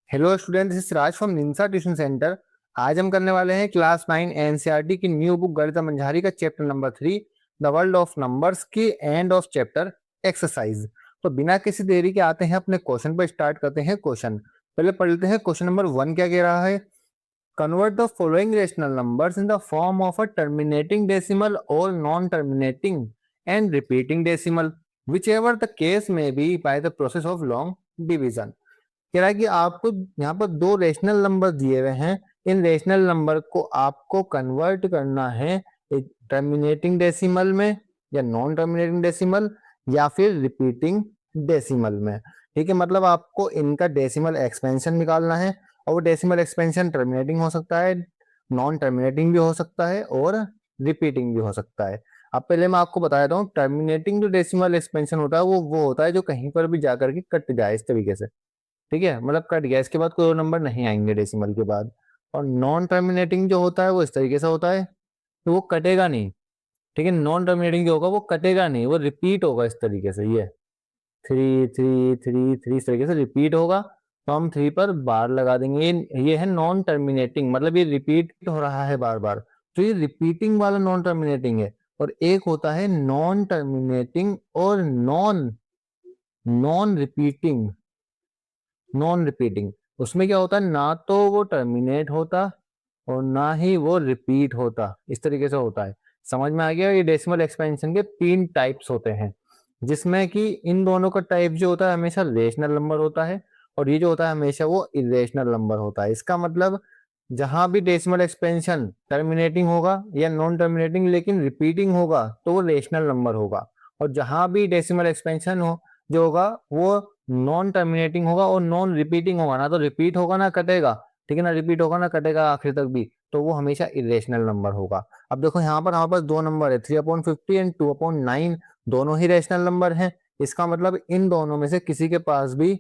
Hello student, this is Raj from Ninsa tuition centre. आज हम करने वाले हैं क्लास 9 एनसीईआरटी की न्यू बुक गणित मंझारी का chapter number 3 the world of numbers की एंड ऑफ चैप्टर एक्सरसाइज। तो बिना किसी देरी के आते हैं अपने क्वेश्चन पर, स्टार्ट करते हैं क्वेश्चन। पहले पढ़ लेते हैं क्वेश्चन नंबर 1 क्या कह रहा है। Convert the following rational numbers in the form of a terminating decimal और non terminating and repeating decimal whichever the case में be by the process of long division. कह रहा है कि आपको यहाँ पर दो रेशनल नंबर दिए हुए हैं। इन रेशनल नंबर को आपको कन्वर्ट करना है एक टर्मिनेटिंग डेसिमल में, या नॉन टर्मिनेटिंग डेसिमल, या फिर रिपीटिंग डेसिमल में। ठीक है, मतलब आपको इनका डेसिमल एक्सपेंशन निकालना है। और वो डेसिमल एक्सपेंशन टर्मिनेटिंग हो सकता है, नॉन टर्मिनेटिंग भी हो सकता है, और रिपीटिंग भी हो सकता है। अब पहले मैं आपको बता देता हूँ, टर्मिनेटिंग जो डेसिमल एक्सपेंशन होता है वो होता है जो कहीं पर भी जाकर के कट जाए इस तरीके से। ठीक है, मतलब कट गया, इसके बाद कोई और नंबर नहीं आएंगे डेसिमल के बाद। और नॉन टर्मिनेटिंग जो होता है वो इस तरीके से होता है, तो वो कटेगा नहीं। ठीक है, नॉन टर्मिनेटिंग जो होगा वो कटेगा नहीं, वो रिपीट होगा इस तरीके से। ये 3 3 3 3 इस तरीके से रिपीट होगा। तो हम 3 पर बार लगा देंगे। ये है नॉन टर्मिनेटिंग, मतलब ये रिपीट हो रहा है बार बार। तो ये रिपीटिंग वाला नॉन टर्मिनेटिंग है। और एक होता है नॉन टर्मिनेटिंग और non non repeating. Non repeating, उसमें क्या होता है, ना तो वो टर्मिनेट होता और ना ही वो रिपीट होता, इस तरीके से होता है। समझ में आ गया। ये डेसिमल एक्सपेंशन के 3 टाइप्स होते हैं, जिसमें कि इन दोनों का टाइप जो होता है हमेशा रेशनल नंबर होता है, और ये जो होता है हमेशा वो इरेशनल नंबर होता है। इसका मतलब जहां भी डेसिमल एक्सपेंशन टर्मिनेटिंग होगा या नॉन टर्मिनेटिंग लेकिन रिपीटिंग होगा तो वो रेशनल नंबर होगा। और जहां भी डेसिमल एक्सपेंशन हो जो होगा वो नॉन टर्मिनेटिंग होगा और नॉन रिपीटिंग होगा, ना तो रिपीट होगा ना कटेगा। ठीक है, ना रिपीट होगा ना कटेगा आखिर तक भी, तो वो हमेशा इरेशनल नंबर होगा। अब देखो यहाँ पर हमारे पास दो नंबर है, 3/50 एंड 2/9। दोनों ही रेशनल नंबर हैं। इसका मतलब इन दोनों में से किसी के पास भी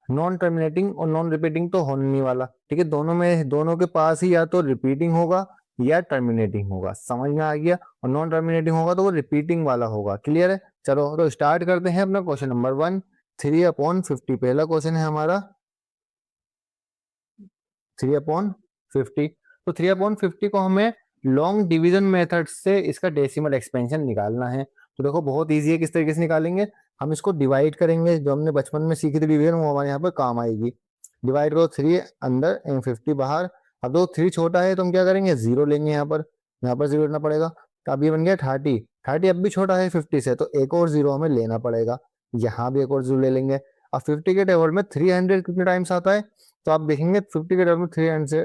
नॉन टर्मिनेटिंग और नॉन रिपीटिंग तो होने नहीं वाला। ठीक है, दोनों के पास ही या तो रिपीटिंग होगा या टर्मिनेटिंग होगा। समझ में आ गया। और नॉन टर्मिनेटिंग होगा तो वो रिपीटिंग वाला होगा। क्लियर है। चलो तो स्टार्ट करते हैं अपना क्वेश्चन नंबर 1। 3/50 पहला क्वेश्चन है हमारा। 3/50, तो 3/50 को हमें लॉन्ग डिवीजन मेथड से इसका डेसिमल एक्सपेंशन निकालना है। तो देखो बहुत इजी है, किस तरीके से निकालेंगे। हम इसको डिवाइड करेंगे, जो हमने बचपन में सीखी थी डिवीजन, वो हमारे यहाँ पर काम आएगी। डिवाइड करो, 3 अंदर एंड 50 बाहर। अब दो 3 छोटा है तो हम क्या करेंगे, 0 लेंगे यहाँ पर 0 लेना पड़ेगा। तो अब ये बन गया 30। 30 अब भी छोटा है 50 से, तो एक और 0 हमें लेना पड़ेगा। यहाँ भी एक और 0 ले लेंगे। अब 50 के टेबल में 300 कितने टाइम्स आता है, तो आप देखेंगे 50 के टेबल में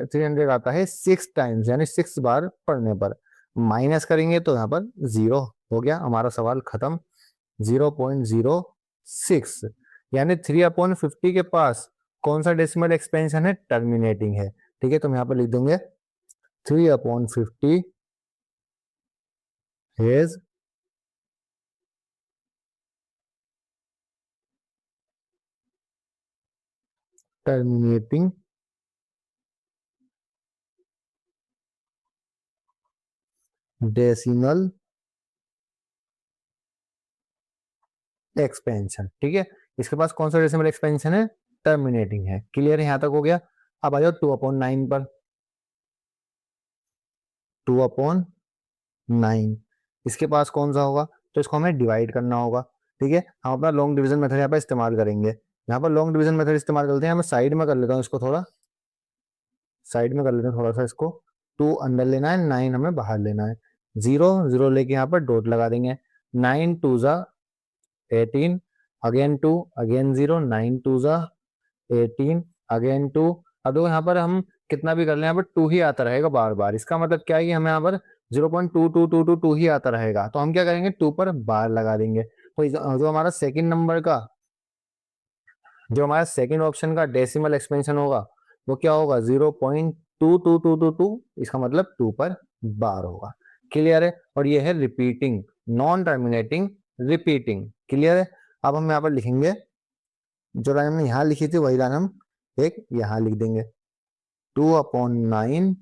300 आता है 6 टाइम्स, यानी 6 बार पढ़ने पर। माइनस करेंगे तो यहाँ पर 0 हो गया, हमारा सवाल खत्म। 0.06, यानी 3/50 के पास कौन सा डेसिमल एक्सपेंशन है, टर्मिनेटिंग है। ठीक है, तो हम यहाँ पर लिख देंगे 3/50 is terminating डेसिमल एक्सपेंशन। ठीक है, इसके पास कौन सा डेसिमल एक्सपेंशन है, टर्मिनेटिंग है। क्लियर है, यहां तक हो गया। अब आ जाओ 2/9 पर। 2/9 इसके पास कौन सा होगा, तो इसको हमें डिवाइड करना होगा। ठीक है, हम अपना लॉन्ग डिवीजन मेथड यहाँ पर इस्तेमाल करेंगे। यहाँ पर लॉन्ग डिवीजन मेथड इस्तेमाल करते हैं। मैं साइड में कर लेता हूँ इसको, थोड़ा साइड में कर लेते हैं थोड़ा सा इसको। 2 अंदर लेना है, 9 हमें बाहर लेना है। 0 0 लेके यहाँ पर डॉट लगा देंगे। 9 2 जा 18, अगेन 2, अगेन 0, 9 2 जा 18, अगेन 2। अब देखो यहाँ पर हम कितना भी कर लें, यहाँ पर 2 ही आता रहेगा बार बार। इसका मतलब क्या है कि हमें यहाँ पर 0.2222 ही आता रहेगा। तो हम क्या करेंगे, 2 पर बार लगा देंगे। तो जो हमारा सेकंड नंबर का, जो हमारा सेकंड ऑप्शन का डेसिमल एक्सपेंशन होगा वो क्या होगा, 0.22222। इसका मतलब 2 पर बार होगा। क्लियर है। और ये है repeating, non terminating, repeating. Clear है। अब हम यहाँ पर लिखेंगे, जो लाइन हमने यहाँ लिखी थी वही लाइन हम एक यहाँ लिख देंगे। 2/9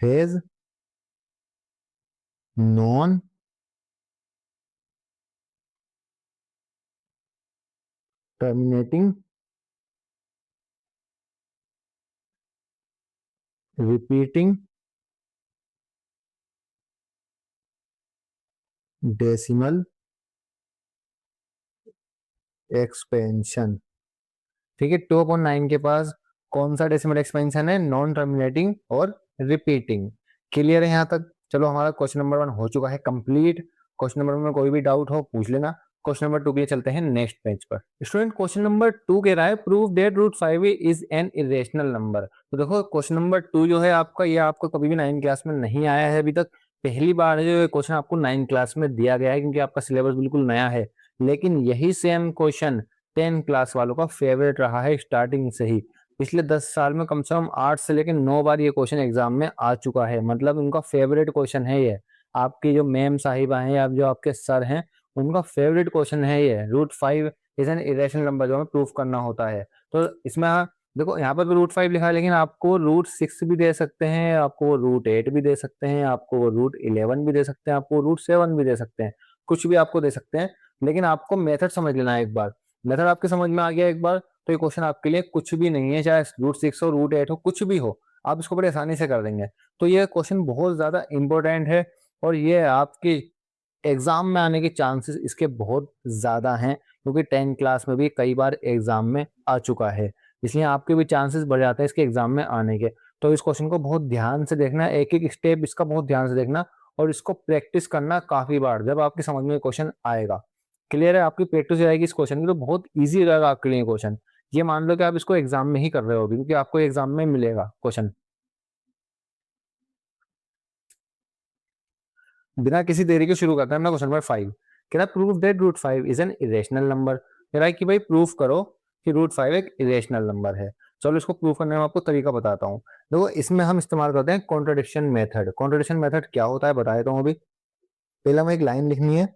has non terminating repeating decimal expansion. ठीक है, 2/9 के पास कौन सा डेसिमल एक्सपेंशन है? नॉन टर्मिनेटिंग और रिपीटिंग। क्लियर है यहाँ तक? चलो, हमारा क्वेश्चन नंबर 1 हो चुका है कंप्लीट। क्वेश्चन नंबर में कोई भी डाउट हो पूछ लेना। क्वेश्चन नंबर 2 के लिए चलते हैं नेक्स्ट पेज पर। स्टूडेंट, क्वेश्चन नंबर 2 कह रहा है prove that √5 is an irrational number. तो देखो, क्वेश्चन नंबर 2 जो है आपका, ये आपको कभी भी 9 क्लास में नहीं आया है अभी तक। पहली बार है जो क्वेश्चन आपको 9 क्लास में दिया गया है, क्योंकि आपका सिलेबस बिल्कुल नया है। लेकिन यही सेम क्वेश्चन 10 क्लास वालों का फेवरेट रहा है स्टार्टिंग से ही। पिछले 10 साल में कम से कम 8 से लेकर 9 बार ये क्वेश्चन एग्जाम में आ चुका है। मतलब उनका फेवरेट क्वेश्चन है ये। आपकी जो मैम साहिबा हैं या जो आपके सर हैं, उनका फेवरेट क्वेश्चन है ये। √5 इज एन इरेशनल नंबर जो हमें प्रूफ करना होता है। तो इसमें देखो, यहाँ पर भी √5 लिखा है, लेकिन आपको √6 भी दे सकते हैं, आपको √8 भी दे सकते हैं, आपको √11 भी दे सकते हैं, आपको √7 भी दे सकते हैं। कुछ भी आपको दे सकते हैं, लेकिन आपको मेथड समझ लेना है एक बार। मेथड आपके समझ में आ गया एक बार, तो ये क्वेश्चन आपके लिए कुछ भी नहीं है। चाहे √6 हो, √8 हो, कुछ भी हो, आप इसको बड़े आसानी से कर देंगे। तो ये क्वेश्चन बहुत ज्यादा इंपॉर्टेंट है, और ये आपकी एग्जाम में आने के चांसेस इसके बहुत ज्यादा हैं, क्योंकि 10 क्लास में भी कई बार एग्जाम में आ चुका है। इसलिए आपके भी चांसेस बढ़ जाते हैं इसके एग्जाम में आने के। तो इस क्वेश्चन को बहुत ध्यान से देखना, एक एक स्टेप इसका बहुत ध्यान से देखना, और इसको प्रैक्टिस करना काफी बार, जब आपकी समझ में क्वेश्चन आएगा। क्लियर है? आपकी प्रैक्टिस हो जाएगी इस क्वेश्चन की, तो बहुत ईजी रहेगा आपके लिए क्वेश्चन। ये मान लो कि आप इसको एग्जाम में ही कर रहे हो अभी, क्योंकि आपको एग्जाम में मिलेगा क्वेश्चन। बिना किसी देरी के शुरू करते हैं अपना क्वेश्चन नंबर 5। कह रहा है prove that √5 is an irrational number. कह रहा है कि भाई प्रूफ करो कि √5 एक इरेशनल नंबर है। चलो, इसको प्रूव करने में आपको तरीका बताता हूँ। देखो, इसमें हम इस्तेमाल करते हैं कॉन्ट्रडिक्शन मेथड। कॉन्ट्रडिक्शन मेथड क्या होता है बताया तो अभी। पहला हमें एक लाइन लिखनी है,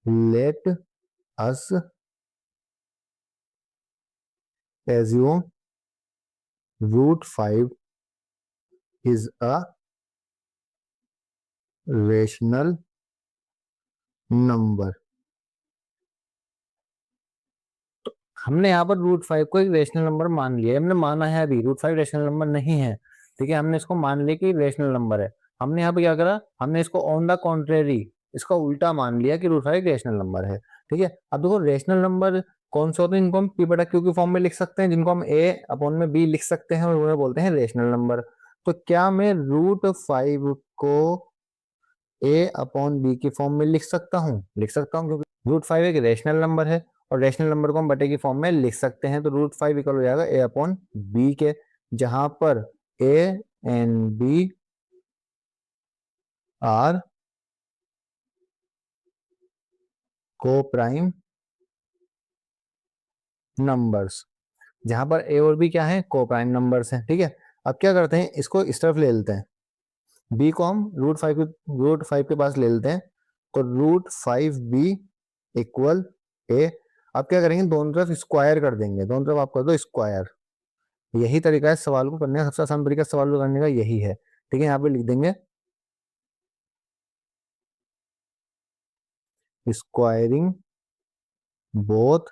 let us assume √5 is a rational number. हमने यहाँ पर √5 को एक रेशनल नंबर मान लिया है। हमने माना है अभी √5 रेशनल नंबर नहीं है। ठीक है, हमने इसको मान लिया कि रेशनल नंबर है। हमने यहाँ पे क्या करा, हमने इसको ऑन द कॉन्ट्रेरी, इसका उल्टा मान लिया कि √5 एक रेशनल नंबर है। ठीक है, अब देखो, रेशनल नंबर कौन से होते हैं? जिनको हम P बटा Q की फॉर्म में लिख सकते हैं, जिनको हम A अपॉन में B लिख सकते हैं, और उन्हें बोलते हैं रेशनल नंबर। तो क्या मैं √5 को A अपॉन B की फॉर्म में लिख सकता हूँ? लिख सकता हूँ, क्योंकि √5 एक रेशनल नंबर है, और रेशनल नंबर को हम बटे की फॉर्म में लिख सकते हैं। तो √5 इक्वल हो जाएगा A अपॉन B के, जहां पर A एंड B आर को प्राइम नंबर्स। जहां पर A और B क्या है? को प्राइम नंबर्स हैं। ठीक है, अब क्या करते हैं, इसको इस तरफ ले लेते हैं। B को हम √5 के पास ले लेते हैं। तो √5B इक्वल A। अब क्या करेंगे, दोनों तरफ स्क्वायर कर देंगे। दोनों तरफ आप कर दो स्क्वायर। यही तरीका है सवाल को करने का, सबसे आसान तरीका सवाल को करने का यही है। ठीक है, यहाँ पे लिख देंगे squaring both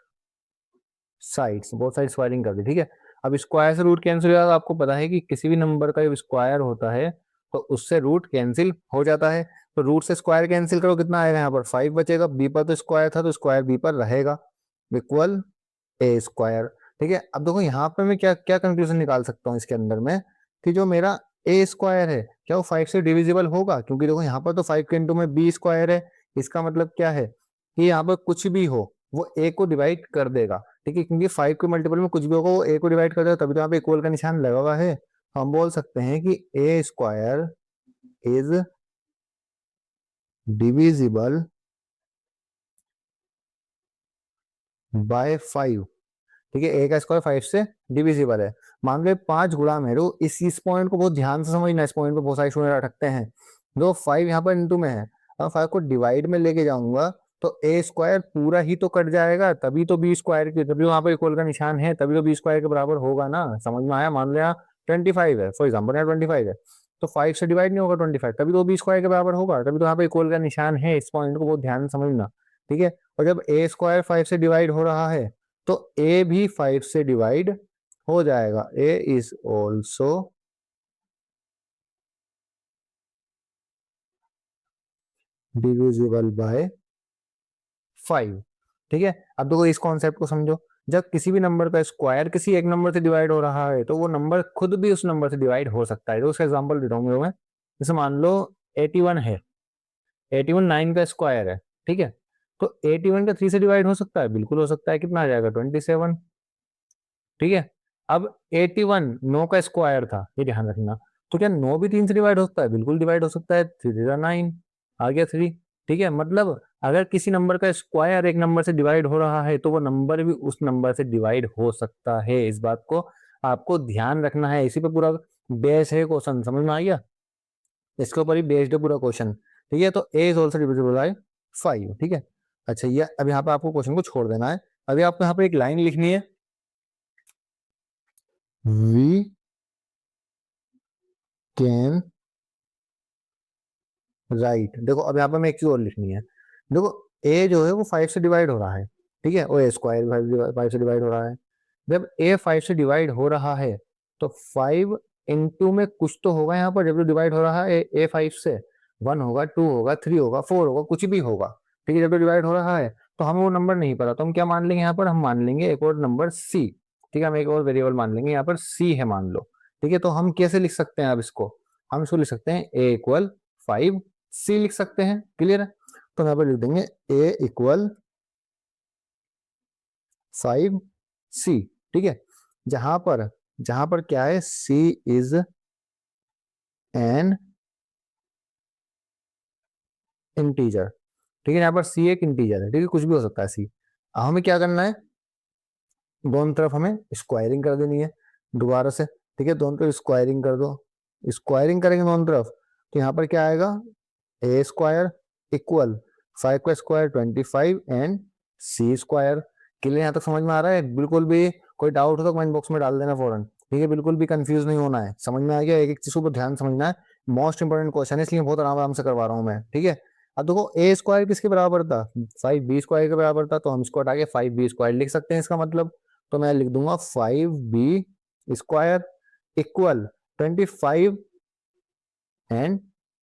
sides. Both side squaring कर दी। ठीक है, अब स्क्वायर से रूट कैंसिल हो जाता है। आपको पता है कि किसी भी नंबर का जब स्क्वायर होता है तो उससे रूट कैंसिल हो जाता है। तो रूट से स्क्वायर कैंसिल करो, कितना आएगा? यहाँ पर 5 बचेगा। बी पर तो स्क्वायर था, तो स्क्वायर बी पर रहेगा, इक्वल ए स्क्वायर। ठीक है, अब देखो यहाँ पे मैं क्या क्या कंक्लूजन निकाल सकता हूँ इसके अंदर में, कि जो मेरा ए स्क्वायर है, क्या वो 5 से डिविजिबल होगा? क्योंकि देखो यहाँ पर तो 5 के इंटू में बी स्क्वायर है। इसका मतलब क्या है कि यहाँ पर कुछ भी हो वो ए को डिवाइड कर देगा। ठीक है, क्योंकि 5 के मल्टीपल में कुछ भी होगा वो ए को डिवाइड कर देगा, तभी तो यहाँ पे इक्वल का निशान लगा हुआ है। हम बोल सकते हैं कि ए स्क्वायर इज डिविजिबल बाय 5। ठीक है, ए का स्क्वायर 5 से डिविजिबल है। मान लो 5 गुणा में, तो इस पॉइंट को बहुत ध्यान से समझना। इस पॉइंट पे बहुत सारे स्टूडेंट अटकते हैं। दो 5 यहाँ पर इंटू में है, अब 5 को डिवाइड में लेके जाऊंगा तो ए स्क्वायर पूरा ही तो कट जाएगा, तभी तो बी स्क्वायर की, तभी वहां पर इक्वल का निशान है, तभी तो बी स्क्वायर के बराबर होगा ना। समझ में आया? मान लिया 25 है फॉर एग्जाम्पल, यहाँ 25 है, तो 5 से डिवाइड नहीं होगा 25, तभी तो बी स्क्वायर के बराबर होगा, तभी तो यहाँ पे इक्वल का निशान है। इस पॉइंट को बहुत ध्यान से समझना। ठीक है, और जब ए स्क्वायर 5 से डिवाइड हो रहा है तो ए भी 5 से डिवाइड हो जाएगा a is also divisible by 5। ठीक है, अब देखो इस कॉन्सेप्ट को समझो। जब किसी भी नंबर का स्क्वायर किसी एक नंबर से डिवाइड हो रहा है तो वो नंबर खुद भी उस नंबर से डिवाइड हो सकता है। तो उसका एग्जांपल देता हूँ मैं। जैसे मान लो 81 है, 81 9 का स्क्वायर है। ठीक है, तो 81 का 3 से डिवाइड हो सकता है, बिल्कुल हो सकता है। कितना आ जाएगा 27। ठीक है, अब 81 9 का स्क्वायर था, ये ध्यान रखना। तो क्या 9 भी 3 से डिवाइड हो सकता है? बिल्कुल डिवाइड हो सकता है। 3 9 आ गया 3। ठीक है, मतलब अगर किसी नंबर का स्क्वायर एक नंबर से डिवाइड हो रहा है तो वो नंबर भी उस नंबर से डिवाइड हो सकता है। इस बात को आपको ध्यान रखना है। इसी पे पूरा बेस है क्वेश्चन, समझ में आ गया? इसके ऊपर ही बेस्ड है पूरा क्वेश्चन। ठीक है, तो ए इज ऑल्सो डिविजिबल बाय 5। ठीक है, अच्छा ये अब यहाँ पे आपको क्वेश्चन को छोड़ देना है। अभी आपको यहाँ पे एक लाइन लिखनी है, वी कैन राइट। देखो अब यहाँ पे मैं एक चीज और लिखनी है। देखो ए जो है वो 5 से डिवाइड हो रहा है। ठीक है, और ए स्क्वायर 5 से डिवाइड हो रहा है। जब ए 5 से डिवाइड हो रहा है तो 5 इंटू में कुछ तो होगा यहाँ पर। जब डिवाइड हो रहा है ए 5 से, 1 होगा, 2 होगा, 3 होगा, 4 होगा, कुछ भी होगा। ठीक है, जब डिवाइड हो रहा है तो हमें वो नंबर नहीं पता, तो हम क्या मान लेंगे यहाँ पर? हम मान लेंगे एक और नंबर सी। ठीक है, हम एक और वेरिएबल मान लेंगे यहाँ पर सी है मान लो। ठीक है, तो हम कैसे लिख सकते हैं अब इसको? हम इसको लिख सकते हैं ए इक्वल 5 सी लिख सकते हैं। क्लियर है? तो यहाँ पर लिख देंगे ए इक्वल 5 सी। ठीक है, जहां पर क्या है? सी इज एन इंटीजर। ठीक है, यहाँ पर सी एक इंटीजर है। ठीक है, कुछ भी हो सकता है सी। हमें क्या करना है? दोनों तरफ हमें स्क्वायरिंग कर देनी है दोबारा से। ठीक है, दोनों तरफ स्क्वायरिंग कर दो। स्क्वायरिंग करेंगे दोनों तरफ तो यहाँ पर क्या आएगा? ए स्क्वायर इक्वल 5 का square 25 and C square. Clear? यहाँ तक समझ में आ रहा है? बिल्कुल भी कोई डाउट हो तो कमेंट बॉक्स में डाल देना फौरन। ठीक है, बिल्कुल भी कंफ्यूज नहीं होना है। समझ में आ गया? एक एक चीज को ध्यान समझना है। मोस्ट इंपोर्टेंट क्वेश्चन है, इसलिए बहुत आराम आराम से करवा रहा हूँ मैं। ठीक है, अब देखो ए स्क्वायर किसके बराबर था? 5 बी स्क्वायर के बराबर था, तो हम इसको हटा के 5 बी स्क्वायर लिख सकते हैं। इसका मतलब तो मैं लिख दूंगा 5 B square equal 25 and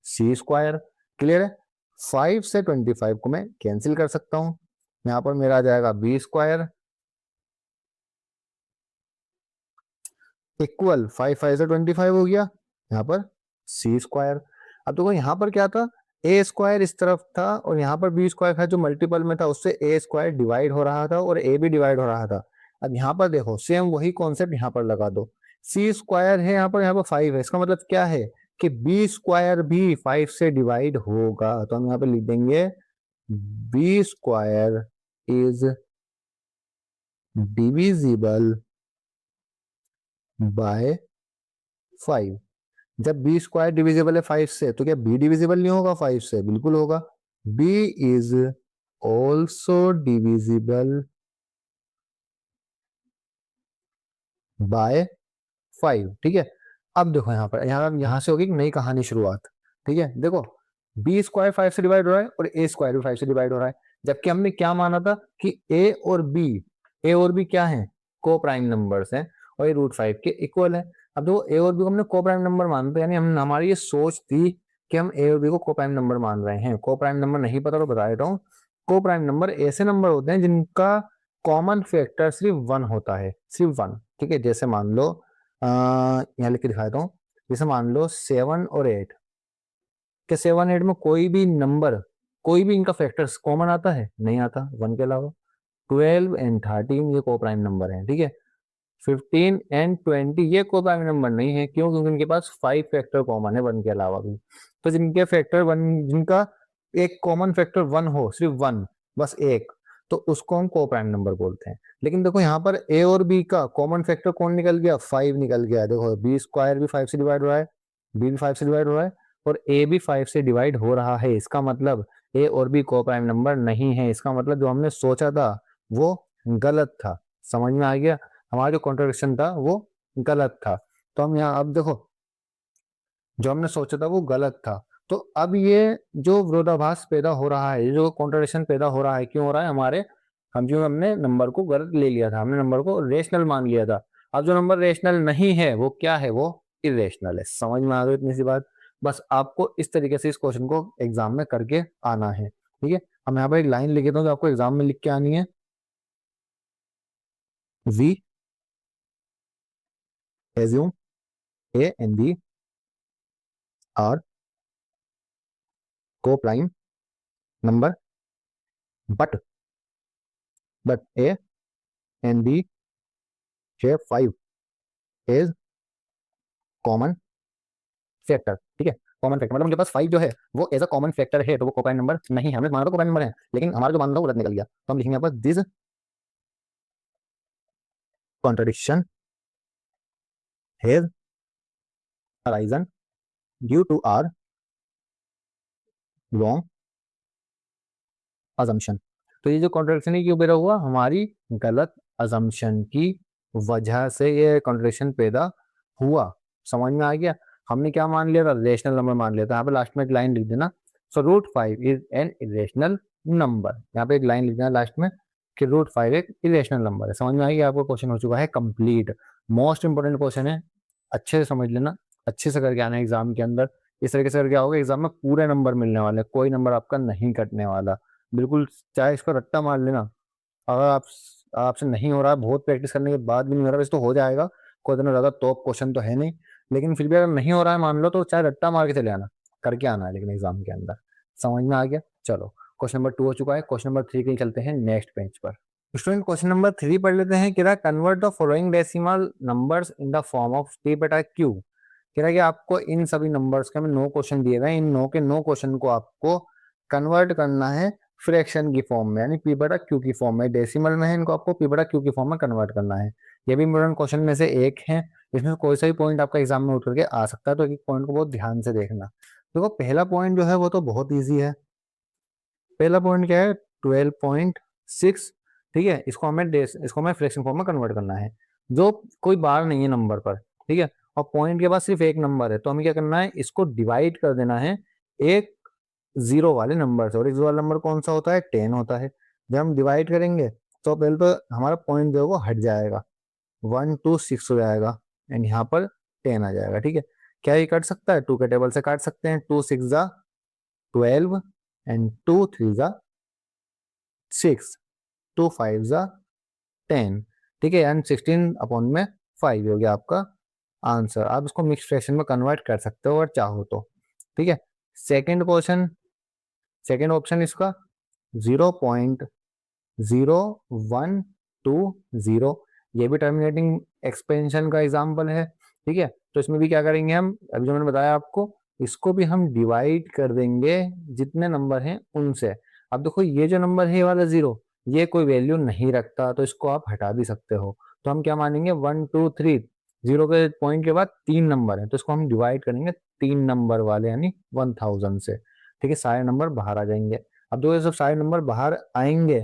C square. Clear है? 5 से 25 को मैं कैंसिल कर सकता हूं। यहाँ पर मेरा आ जाएगा बी स्क्वायर इक्वल 5 5 से 25 हो गया, यहाँ पर सी स्क्वायर। अब देखो यहाँ पर क्या था? ए स्क्वायर इस तरफ था और यहाँ पर बी स्क्वायर था जो मल्टीपल में था, उससे ए स्क्वायर डिवाइड हो रहा था और ए भी डिवाइड हो रहा था। अब यहाँ पर देखो सेम वही कॉन्सेप्ट यहाँ पर लगा दो। सी स्क्वायर है यहाँ पर 5 है, इसका मतलब क्या है? कि बी स्क्वायर भी 5 से डिवाइड होगा। तो हम यहाँ पे लिख देंगे B square is divisible by 5। जब बी स्क्वायर डिविजिबल है 5 से तो क्या बी डिविजिबल नहीं होगा 5 से? बिल्कुल होगा। B is also divisible by 5। ठीक है, अब देखो यहाँ पर यहाँ से होगी एक नई कहानी शुरुआत। ठीक है, देखो बी स्क्वायर 5 से डिवाइड हो रहा है और ए स्क्वायर भी 5 से डिवाइड हो रहा है। जबकि हमने क्या माना था कि ए और बी क्या है? को प्राइम नंबर्स हैं और ये √5 के इक्वल है। अब देखो ए और बी को हमने को प्राइम नंबर मानते हैं, यानी हम हमारी ये सोच थी कि हम ए और बी को को प्राइम नंबर मान रहे हैं। को प्राइम नंबर नहीं पता तो बता देता हूँ। को प्राइम नंबर ऐसे नंबर होते हैं जिनका कॉमन फैक्टर सिर्फ 1 होता है, सिर्फ 1। ठीक है, जैसे मान लो यहाँ लिख के दिखाता हूँ। जैसे मान लो 7 और 8 के 7 8 में कोई भी नंबर, कोई भी इनका फैक्टर्स कॉमन आता है? नहीं आता, 1 के अलावा। 12 एंड 13 ये को प्राइम नंबर है। ठीक है, 15 एंड 20 ये को प्राइम नंबर नहीं है। क्यों? क्योंकि इनके पास 5 फैक्टर कॉमन है 1 के अलावा भी। तो जिनके फैक्टर 1, जिनका एक कॉमन फैक्टर 1 हो, सिर्फ 1, बस एक, तो उसको हम को प्राइम नंबर बोलते हैं। लेकिन देखो यहाँ पर ए और बी का कॉमन फैक्टर कौन निकल गया? 5 निकल गया। देखो बी स्क्वायर भी 5 से डिवाइड हो रहा है, बी भी 5 से डिवाइड हो रहा है और ए भी 5 से डिवाइड हो रहा है। इसका मतलब ए और बी को प्राइम नंबर नहीं है। इसका मतलब जो हमने सोचा था वो गलत था। समझ में आ गया? हमारा जो कॉन्ट्रडिक्शन था वो गलत था। तो हम यहाँ अब देखो जो हमने सोचा था वो गलत था। तो अब ये जो विरोधाभास पैदा हो रहा है, ये जो कॉन्ट्रडिक्शन पैदा हो रहा है, क्यों हो रहा है? हमने नंबर को गलत ले लिया था, हमने नंबर को रेशनल मान लिया था। अब जो नंबर रेशनल नहीं है वो क्या है, वो इरेशनल है। समझ में आ गई इतनी सी बात। बस आपको इस तरीके से इस क्वेश्चन को एग्जाम में करके आना है, ठीक है। हम यहाँ पर एक लाइन लिख देता हूँ जो आपको एग्जाम में लिख के आनी है। We assume A and B are coprime number but A and B share 5 is common factor, ठीक है। कॉमन फैक्टर मतलब उनके पास 5 जो है वो एज अ कॉमन फैक्टर है, तो वो कोप्राइम नंबर नहीं है। हमने माना तो कोप्राइम नंबर है, लेकिन हमारा जो मान था वो गलत निकल गया, तो हम लिखेंगे यहाँ पर this contradiction has arisen due to our wrong assumption. तो ये जो कॉन्ट्रडिक्शन है क्यों पैदा हुआ, हमारी गलत अजम्पशन की वजह से ये कॉन्ट्रडिक्शन पैदा हुआ। समझ में आ गया। हमने क्या मान लिया था, रेशनल नंबर मान लिया था। यहाँ पे लास्ट में एक लाइन लिख देना, सो √5 इज एन इरेशनल नंबर। यहाँ पे एक लाइन लिख देना लास्ट में कि √5 एक इरेशनल नंबर है। समझ में आ गया। आपको क्वेश्चन हो चुका है कंप्लीट। मोस्ट इंपोर्टेंट क्वेश्चन है, अच्छे से समझ लेना, अच्छे से करके आना एग्जाम के अंदर। इस तरीके से करके आओगे एग्जाम में पूरे नंबर मिलने वाले, कोई नंबर आपका नहीं कटने वाला बिल्कुल। चाहे इसको रट्टा मार लेना, अगर आपसे नहीं हो रहा, बहुत प्रैक्टिस करने के बाद भी नहीं हो रहा, वैसे तो हो जाएगा, कोई इतना ज्यादा टॉप क्वेश्चन तो है नहीं, लेकिन फिर भी अगर नहीं हो रहा है मान लो, तो चाहे रट्टा मार के चले आना, करके आना है लेकिन एग्जाम के अंदर। समझ में आ गया। चलो क्वेश्चन नंबर 2 हो चुका है, क्वेश्चन नंबर 3 के लिए चलते हैं नेक्स्ट पेज पर। स्टूडेंट क्वेश्चन नंबर 3 पढ़ लेते हैं। कह रहा convert the following decimal numbers in the form of p/q। कह रहा है कि आपको इन सभी नंबर्स के, हमें 9 क्वेश्चन दिए गए, इन 9 के 9 क्वेश्चन को आपको कन्वर्ट करना है फ्रैक्शन की फॉर्म में, यानी p/q की फॉर्म में। डेसिमल में है, इनको आपको p/q की फॉर्म में कन्वर्ट करना है। ये भी इंपोर्टेंट क्वेश्चन में से एक है, इसमें कोई सा भी पॉइंट आपका एग्जाम में उठ करके आ सकता है, तो एक पॉइंट को बहुत ध्यान से देखना। देखो पहला पॉइंट जो है वो तो बहुत ईजी है। पहला पॉइंट क्या है, 12.6, ठीक है। इसको हमें फ्रैक्शन फॉर्म में कन्वर्ट करना है, जो कोई बार नहीं है नंबर पर, ठीक है। और पॉइंट के बाद सिर्फ एक नंबर है, तो हमें क्या करना है, इसको डिवाइड कर देना है एक जीरो वाले नंबर से। और एक जीरो वाला नंबर कौन सा होता है, 10 होता है। जब हम डिवाइड करेंगे तो पहले तो हमारा पॉइंट जो है वो हट जाएगा, 1 2 6 हो जाएगा, एंड यहाँ पर 10 आ जाएगा, ठीक है। क्या ये कट सकता है, 2 के टेबल से काट सकते हैं। 2 6 जा 12 एंड 2 3 जा 6, 2 5 जा 10, ठीक है। एंड 16/5 हो गया आपका आंसर। आप इसको मिक्स फ्रैक्शन में कन्वर्ट कर सकते हो अगर चाहो तो, ठीक है। सेकेंड क्वेश्चन, सेकेंड ऑप्शन इसका 0.0120, ये भी टर्मिनेटिंग एक्सपेंशन का एग्जाम्पल है, ठीक है। तो इसमें भी क्या करेंगे हम, अभी जो मैंने बताया आपको, इसको भी हम डिवाइड कर देंगे जितने नंबर हैं उनसे। अब देखो ये जो नंबर है ये वाला 0, ये कोई वैल्यू नहीं रखता, तो इसको आप हटा भी सकते हो। तो हम क्या मानेंगे, 1 2 3, 0 के पॉइंट के बाद 3 नंबर है, तो इसको हम डिवाइड करेंगे 3 नंबर वाले, यानी 1000 से, ठीक है। सारे नंबर बाहर आ जाएंगे। अब जो ये सब सारे नंबर बाहर आएंगे,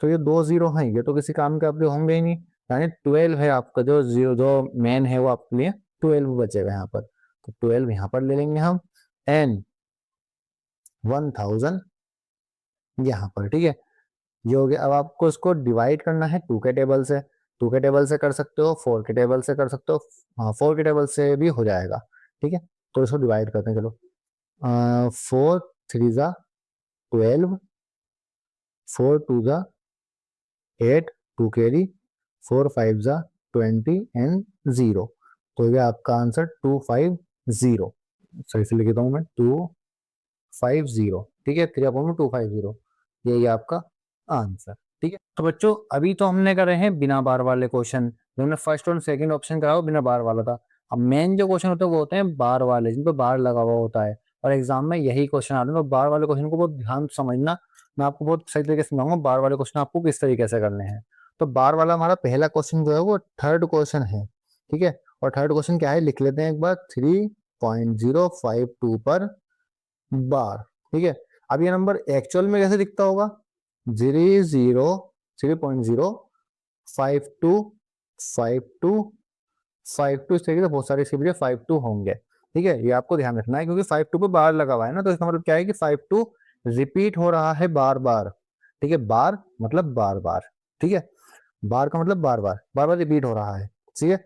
तो ये 2 0 हैं, ये तो किसी काम के आपके होंगे ही नहीं, यानी 12 है आपका जो जीरो, जो मेन है वो आपके लिए 12 बचेगा यहाँ पर। तो 12 यहाँ पर ले लेंगे हम, एन 1000 यहाँ पर, ठीक है। ये हो गया। अब आपको इसको डिवाइड करना है 2 के टेबल से। 2 के टेबल से कर सकते हो, 4 के टेबल से कर सकते हो, हाँ 4 के टेबल से भी हो जाएगा, ठीक है। तो इसको डिवाइड करते हैं, चलो। 4 3 जा 12, 4 2 जा 8, 2 कैरी, 4 5 जा 20 एंड 0। तो ये आपका आंसर 250, सही से लिख देता हूँ मैं, 250, ठीक है। 3/250, यही आपका आंसर, ठीक है। तो बच्चों अभी तो हमने करे हैं बिना बार वाले क्वेश्चन, जो हमने फर्स्ट और सेकंड ऑप्शन करा वो बिना बार वाला था। अब मेन जो क्वेश्चन होते हैं वो होते हैं बार वाले, जिन पर बार लगा हुआ होता है, और एग्जाम में यही क्वेश्चन आते हैं। तो बार वाले क्वेश्चन को बहुत ध्यान से समझना, मैं आपको बहुत सही तरीके से समझाऊंगा बार वाले क्वेश्चन आपको किस तरीके से करने हैं। तो बार वाला हमारा पहला क्वेश्चन जो है वो थर्ड क्वेश्चन है, ठीक है। और थर्ड क्वेश्चन क्या है लिख लेते हैं एक बार, 3.052 पर बार, ठीक है। अब ये नंबर एक्चुअल में कैसे दिखता होगा, 3.52 इस तरीके से बहुत सारे इसके वीडियो 52 होंगे, ठीक है। ये आपको ध्यान रखना है, क्योंकि 52 पे बार लगा हुआ है ना, तो इसका मतलब क्या है कि 52 रिपीट हो रहा है बार बार, ठीक है। बार मतलब बार बार, ठीक है। बार का मतलब बार बार रिपीट हो रहा है, ठीक है।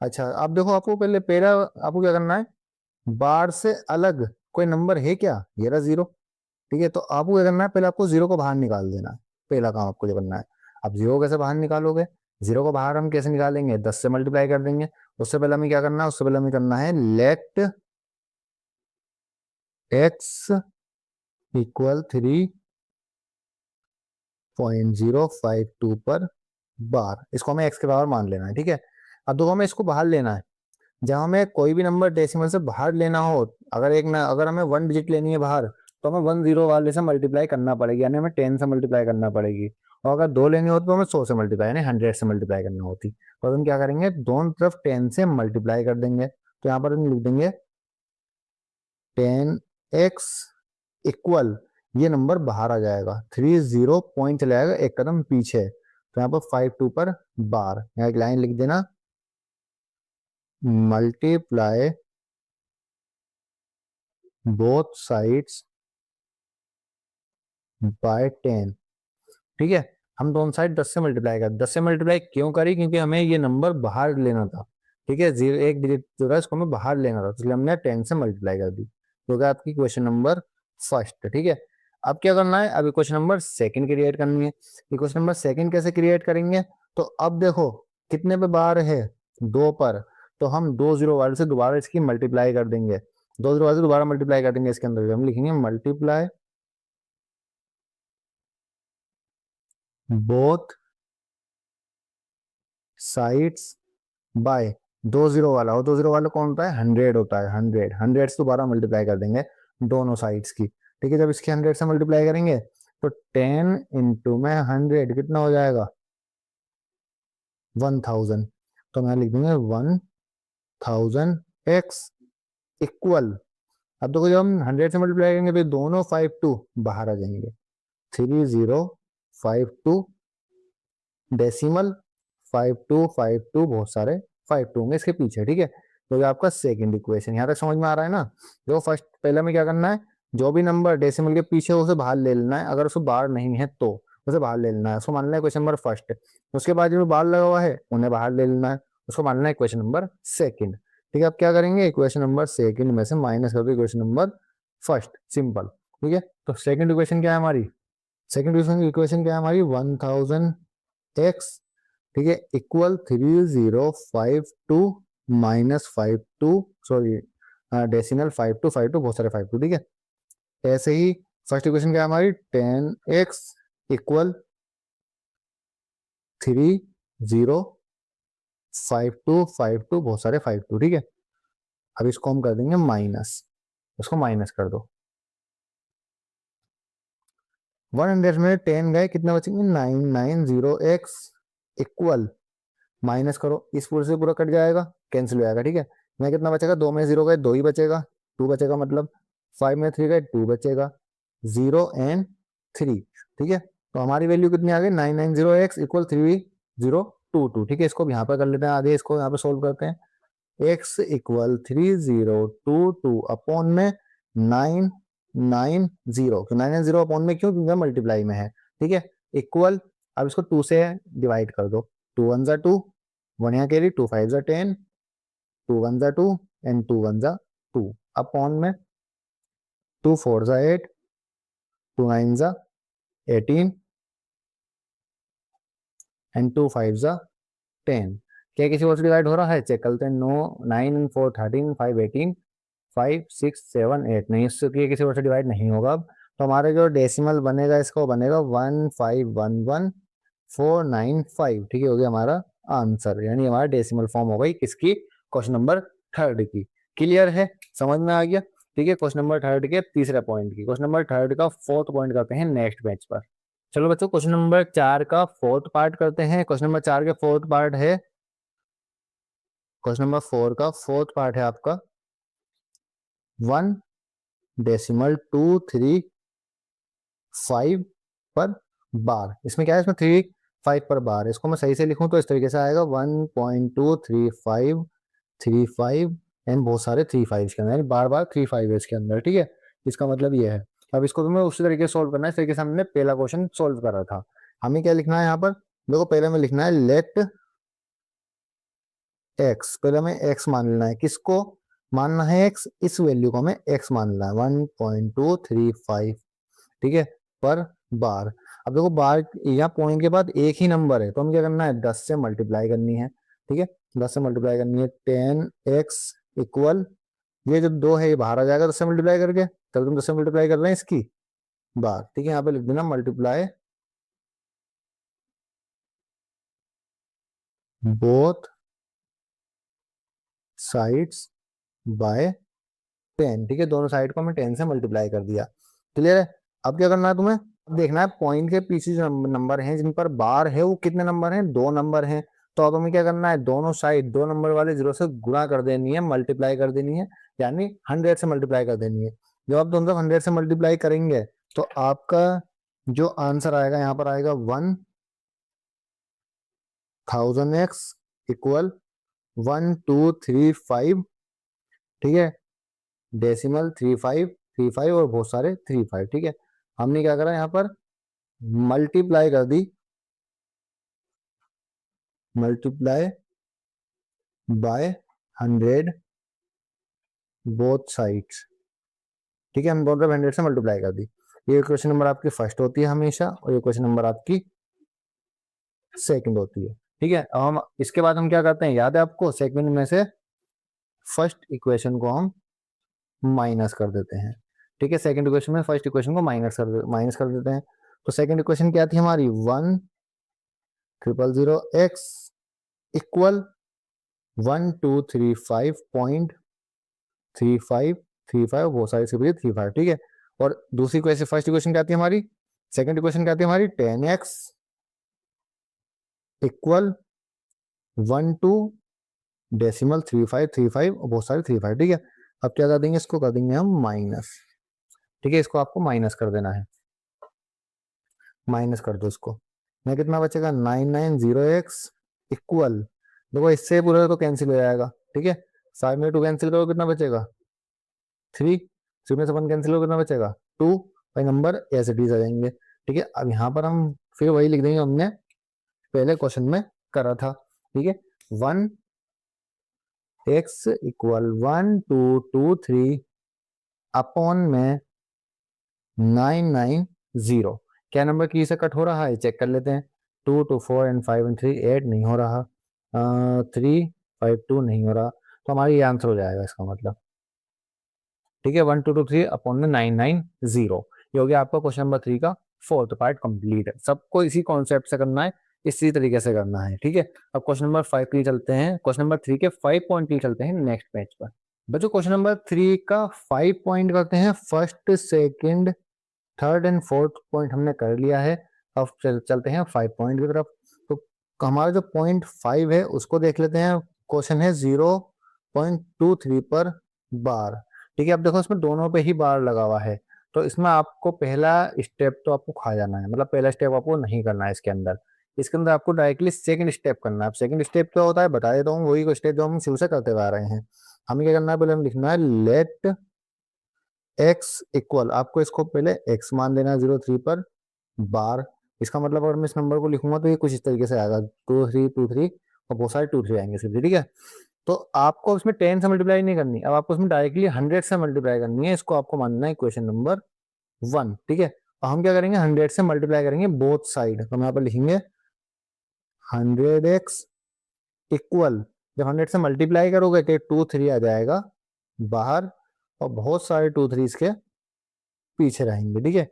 अच्छा आप देखो, आपको पहले पहला आपको क्या करना है, बार से अलग कोई नंबर है क्या, ये रहा जीरो। ठीक है, तो आपको क्या करना है, पहले आपको जीरो को बाहर निकाल देना है। पहला काम आपको ये करना है। अब जीरो कैसे बाहर निकालोगे, जीरो को बाहर हम कैसे निकालेंगे, 10 से मल्टीप्लाई कर देंगे। उससे पहले हमें क्या करना है, उससे पहले हमें करना है लेट एक्स इक्वल 3.052 पर बार, इसको हमें एक्स के बराबर मान लेना है। ठीक है, अब देखो हमें इसको बाहर लेना है। जब हमें कोई भी नंबर डेसिमल से बाहर लेना हो, अगर अगर हमें वन डिजिट लेनी है बाहर, तो हमें 10 वाले से मल्टीप्लाई करना पड़ेगी, यानी हमें 10 से मल्टीप्लाई करना पड़ेगी। और अगर दो लेनी होती तो हमें 100 से मल्टीप्लाई यानी 100 से मल्टीप्लाई करना होती। तो हम क्या करेंगे, दोनों तरफ 10 से मल्टीप्लाई कर देंगे। तो यहाँ पर हम लिख देंगे 10x इक्वल, ये नंबर बाहर आ जाएगा, 30 पॉइंट चले जाएगा एक कदम पीछे। तो यहाँ पर 52 पर बार, यहाँ एक लाइन लिख देना, मल्टीप्लाई बोथ साइड्स बाय 10। ठीक है, हम दोनों साइड 10 से मल्टीप्लाई कर, 10 से मल्टीप्लाई क्यों करी, क्योंकि हमें ये नंबर बाहर लेना था। ठीक है, जीरो एक डिजिट जो था इसको हमें बाहर लेना था, इसलिए हमने 10 से मल्टीप्लाई कर दी। तो क्या आपकी क्वेश्चन नंबर फर्स्ट। ठीक है, अब क्या करना है, अभी क्वेश्चन नंबर सेकंड क्रिएट करनी है। ये क्वेश्चन नंबर सेकंड कैसे क्रिएट करेंगे, तो अब देखो कितने पे बार है, दो पर। तो हम दो जीरो वाले से दोबारा इसकी मल्टीप्लाई कर देंगे, दो जीरो वाले से दोबारा मल्टीप्लाई कर देंगे। इसके अंदर हम लिखेंगे मल्टीप्लाई बोथ साइड्स बाय, दो जीरो वाला, और दो जीरो वाला कौन होता है, 100 होता है। 100 से दोबारा मल्टीप्लाई कर देंगे दोनों साइड्स की। ठीक है, जब इसके 100 से मल्टीप्लाई करेंगे तो 10 में 100 कितना हो जाएगा, 1000। तो मैं लिख दूंगा 1000x इक्वल, अब देखो जब हम 100 से मल्टीप्लाई करेंगे तो दोनों 52 बाहर आ जाएंगे, 3052 डेसिमल, 5252 बहुत सारे 52 होंगे इसके पीछे। ठीक है, तो ये आपका सेकंड इक्वेशन, यहाँ तक समझ में आ रहा है ना। देखो फर्स्ट पहले में क्या करना है, जो भी नंबर डेसिमल के पीछे हो उसे बाहर ले लेना है, अगर उसको बाहर नहीं है तो उसे बाहर ले लेना है, उसको मान लेना है क्वेश्चन नंबर फर्स्ट। उसके बाद जो बाहर लगा हुआ है उन्हें बाहर ले लेना है, उसको मान लेना है क्वेश्चन नंबर सेकंड। ठीक है, अब क्या करेंगे, इक्वेशन नंबर सेकंड में से माइनस कर दो इक्वेशन नंबर फर्स्ट, सिंपल। ठीक है, तो सेकंड इक्वेशन क्या है हमारी, सेकंड इक्वेशन क्या है हमारी, 1000x, ठीक है, इक्वल 3052 माइनस 52, सॉरी डेसिमल 5252 बहुत सारे 52। ठीक है, ऐसे ही फर्स्ट इक्वेशन क्या है हमारी, 10x इक्वल 305252 बहुत सारे 52। ठीक है, अब इसको हम कर देंगे माइनस, उसको माइनस कर दो। 100 में 10 गए, कितने बचेंगे, 990x इक्वल, माइनस करो, इस पूरे से पूरा कट जाएगा, कैंसिल हो जाएगा। ठीक है, यहाँ कितना बचेगा, दो में जीरो गए, दो ही बचेगा, टू बचेगा, मतलब 5 में 3 गए, 2 बचेगा, 0 और 3। ठीक है, तो हमारी वैल्यू कितनी आ गई, 990x इक्वल 3022। ठीक है, इसको भी यहाँ पर कर लेते हैं, आगे इसको यहाँ पे सोल्व करते हैं। x इक्वल 3022 अपॉन में 990, 990 अपॉन में क्यों, क्योंकि मल्टीप्लाई में है। ठीक है, इक्वल, अब इसको 2 से डिवाइड कर दो, 2 1 2, 1 यहाँ कैरी, 2 5 10, 2 1 2 एंड 2 1 2 अपॉन में 2 4 8, 2 9 18 एंड 2 5 10। क्या किसी और से डिवाइड हो रहा है, चेक करते हैं। नो, 9 एंड 4 13, 5 18, 5 6 7 8, नहीं, इससे किसी और से डिवाइड नहीं होगा। अब तो हमारे जो डेसिमल बनेगा इसका वो बनेगा 1511495। ठीक है, हो गया हमारा आंसर, यानी हमारा डेसिमल फॉर्म हो गई किसकी, क्वेश्चन नंबर थर्ड की। क्लियर है, समझ में आ गया। ठीक है, क्वेश्चन नंबर थर्ड के तीसरे पॉइंट की, क्वेश्चन नंबर थर्ड का फोर्थ पॉइंट करते हैं नेक्स्ट पेज पर। चलो बच्चों, क्वेश्चन नंबर 4 का फोर्थ पार्ट करते हैं। क्वेश्चन नंबर 4 के फोर्थ पार्ट है, क्वेश्चन नंबर 4 का फोर्थ पार्ट है आपका 1.235 पर बार। इसमें क्या है, इसमें 3 5 पर बार, इसको मैं सही से लिखूं तो इस तरीके से आएगा 1.23535 एंड बहुत सारे 3 5 के अंदर, बार बार 3 5 है इसके अंदर। ठीक है, इसका मतलब ये है। अब इसको तुम्हें उसी तरीके से सोल्व करना है, इस तरीके से हमने पहला क्वेश्चन सोल्व करा था। हमें क्या लिखना है यहाँ पर, देखो पहले में लिखना है लेट एक्स, पहले हमें एक्स मान लेना है, किसको मानना है एक्स, इस वैल्यू को हमें एक्स मानना है 1.235, ठीक है, पर बार। अब देखो बार या पॉइंट के बाद एक ही नंबर है तो हमें क्या करना है 10 से मल्टीप्लाई करनी है, ठीक है, 10 से मल्टीप्लाई करनी है, 10x इक्वल, ये जो 2 है ये बाहर आ जाएगा 10 से मल्टीप्लाई करके, तब तुम 10 से मल्टीप्लाई कर रहे हैं इसकी बार, ठीक है, यहाँ पे लिख देना मल्टीप्लाई बोथ साइड्स बाय 10, ठीक है, दोनों साइड को हमें 10 से मल्टीप्लाई कर दिया, क्लियर है। अब क्या करना है तुम्हें, अब देखना है पॉइंट के पीछे जो नंबर हैं जिन पर बार है वो कितने नंबर हैं, 2 नंबर हैं। तो अब हमें क्या करना है, दोनों साइड 2 नंबर वाले जीरो से गुणा कर देनी है, मल्टीप्लाई कर देनी है, यानी 100 से मल्टीप्लाई कर देनी है। जब आप दोनों तरफ 100 से मल्टीप्लाई करेंगे तो आपका जो आंसर आएगा यहाँ पर आएगा 1000x इक्वल 1235, ठीक है, डेसिमल 3535 और बहुत सारे 35, ठीक है। हमने क्या करा यहाँ पर मल्टीप्लाई कर दी, मल्टीप्लाई बाय 100 बोथ साइड्स, ठीक है, हम दोनों तरफ 100 से मल्टीप्लाई कर दी। ये क्वेश्चन नंबर आपकी फर्स्ट होती है हमेशा और ये क्वेश्चन नंबर आपकी सेकंड होती है, ठीक है। अब हम इसके बाद हम क्या करते हैं, याद है आपको, सेकंड में से फर्स्ट इक्वेशन को हम माइनस कर देते हैं, ठीक है, सेकंड इक्वेशन में फर्स्ट इक्वेशन को माइनस कर देते हैं। तो सेकंड इक्वेशन क्या थी हमारी, 1000x इक्वल 1235.3535, बहुत सारी इसके 35, ठीक है। और दूसरी क्वेश्चन, फर्स्ट इक्वेशन क्या आती है हमारी, सेकंड इक्वेशन क्या आती है हमारी, 10x इक्वल 12.3535 और बहुत सारे 35, ठीक है। अब क्या कर देंगे, इसको कर देंगे हम माइनस, ठीक है, इसको आपको माइनस कर देना है, माइनस कर दो इसको, मैं कितना बचेगा 990x इक्वल, देखो इससे पूरा तो कैंसिल हो जाएगा, ठीक है, साइड में 2 कैंसिल करो कितना बचेगा 3, 3 में से 1 कैंसिल करो कितना बचेगा 2, भाई नंबर एज इट इज आ जाएंगे, ठीक है। अब यहाँ पर हम फिर वही लिख देंगे हमने पहले क्वेश्चन में करा था, ठीक है, 1x इक्वल 1223 अपॉन में 990, क्या नंबर की से कट हो रहा है चेक कर लेते हैं, 2 2 4 एंड 5 एंड 3 8 नहीं हो रहा, 3 5 2 नहीं हो रहा, तो हमारा ये आंसर हो जाएगा इसका मतलब, ठीक है, 1223 अपॉन में 990, ये हो गया आपका क्वेश्चन नंबर 3 का फोर्थ पार्ट कंप्लीट है। सबको इसी कॉन्सेप्ट से करना है, इसी तरीके से करना है, ठीक है। अब क्वेश्चन नंबर 5 के लिए चलते हैं, क्वेश्चन नंबर 3 के 5 पॉइंट के लिए चलते हैं नेक्स्ट पेज पर। बच्चों क्वेश्चन नंबर 3 का 5 पॉइंट करते हैं, first second third and fourth point हमने कर लिया है, अब चलते हैं 5 पॉइंट की तरफ। तो हमारा जो पॉइंट 5 है उसको देख लेते हैं, क्वेश्चन है 0.23 पर बार, ठीक है। अब देखो इसमें दोनों पे ही बार लगा हुआ है, तो इसमें आपको पहला स्टेप तो आपको खा जाना है, मतलब पहला स्टेप आपको नहीं करना है इसके अंदर आपको डायरेक्टली सेकंड स्टेप करना है। अब सेकंड स्टेप क्या होता है बता देता हूँ, वही स्टेप जो हम शुरू से करते हुए आ रहे हैं। हमें क्या करना है, पहले हम लिखना है लेट एक्स इक्वल, आपको इसको पहले एक्स मान देना 0.3 पर बार, इसका मतलब अगर मैं इस नंबर को लिखूंगा तो ये कुछ इस तरीके से आएगा 2 3 2 3 और बहुत सारे 2 3 आएंगे सिर्फ, ठीक है। तो आपको इसमें 10 से मल्टीप्लाई नहीं करनी, अब आपको इसमें डायरेक्टली 100 से मल्टीप्लाई करनी है, इसको आपको मानना है क्वेश्चन नंबर 1, ठीक है। और हम क्या करेंगे 100 से मल्टीप्लाई करेंगे बोथ साइड, तो हम यहाँ पर लिखेंगे 100x इक्वल, जब 100 से मल्टीप्लाई करोगे तो 2 3 आ जाएगा बाहर और बहुत सारे 2 3 इसके पीछे रहेंगे, ठीक है,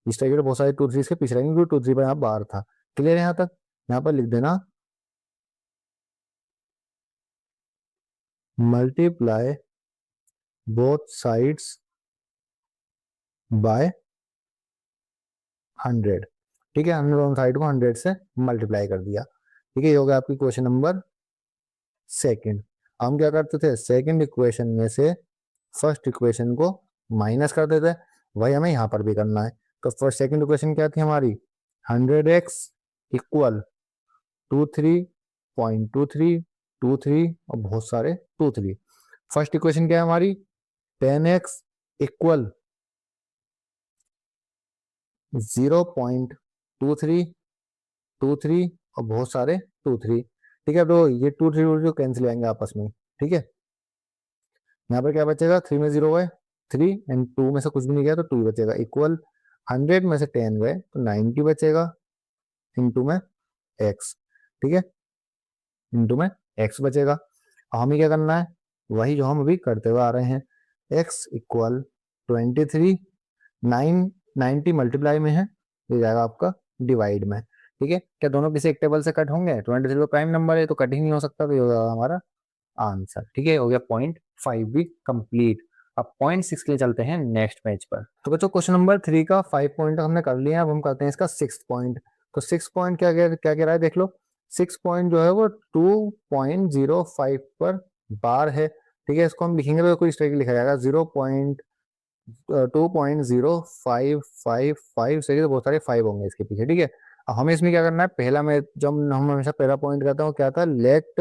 इस टाइप के बहुत सारे 2 3 इसके पीछे रहेंगे क्योंकि 2 3 पर यहाँ बाहर था, क्लियर है यहाँ तक। यहाँ पर लिख देना मल्टीप्लाई बोथ साइड्स बाय 100, ठीक है, हमने दोनों साइड को 100 से मल्टीप्लाई कर दिया, ठीक है, ये हो गया आपकी क्वेश्चन नंबर सेकंड। हम क्या करते थे, सेकंड इक्वेशन में से फर्स्ट इक्वेशन को माइनस कर देते, वही हमें यहाँ पर भी करना है। तो फर्स्ट सेकंड इक्वेशन क्या थी हमारी, 100x इक्वल 23.2323 और बहुत सारे 23। फर्स्ट इक्वेशन क्या है हमारी, 10x इक्वल 0.2323 और बहुत सारे 23, ठीक है, तो ये 2 3 जो कैंसिल आएंगे आपस में, ठीक है। यहाँ पर क्या बचेगा, 3 में 0 गए 3 एंड 2 में से कुछ भी नहीं गया तो 2 बचेगा, इक्वल 100 में से 10 गए तो 90 बचेगा, इंटू में x, ठीक है, इंटू में x बचेगा। अब हमें क्या करना है, वही जो हम अभी करते हुए आ रहे हैं, x इक्वल 23, 90 मल्टीप्लाई में है, ये जाएगा आपका डिवाइड में, ठीक है। क्या दोनों किसी एक टेबल से कट होंगे, 23 प्राइम नंबर है तो कट ही नहीं हो सकता, तो ये होगा हमारा आंसर, ठीक है। हो गया .5 भी कंप्लीट। अब .6 के लिए चलते हैं नेक्स्ट पेज पर। तो बच्चों क्वेश्चन नंबर 3 का 5 पॉइंट हमने कर लिया, अब हम करते हैं इसका 6 पॉइंट। तो 6 पॉइंट क्या क्या कह रहा है देख लो, 6 पॉइंट जो है वो 2.05 पर बार है, ठीक है। इसको हम लिखेंगे तो कुछ इस तरह लिखा जाएगा 2.0555 से, तो बहुत सारे 5 होंगे इसके पीछे, ठीक है। अब हमें इसमें क्या करना है, पहला में जब हम हमेशा पहला पॉइंट करते हैं क्या था, लेट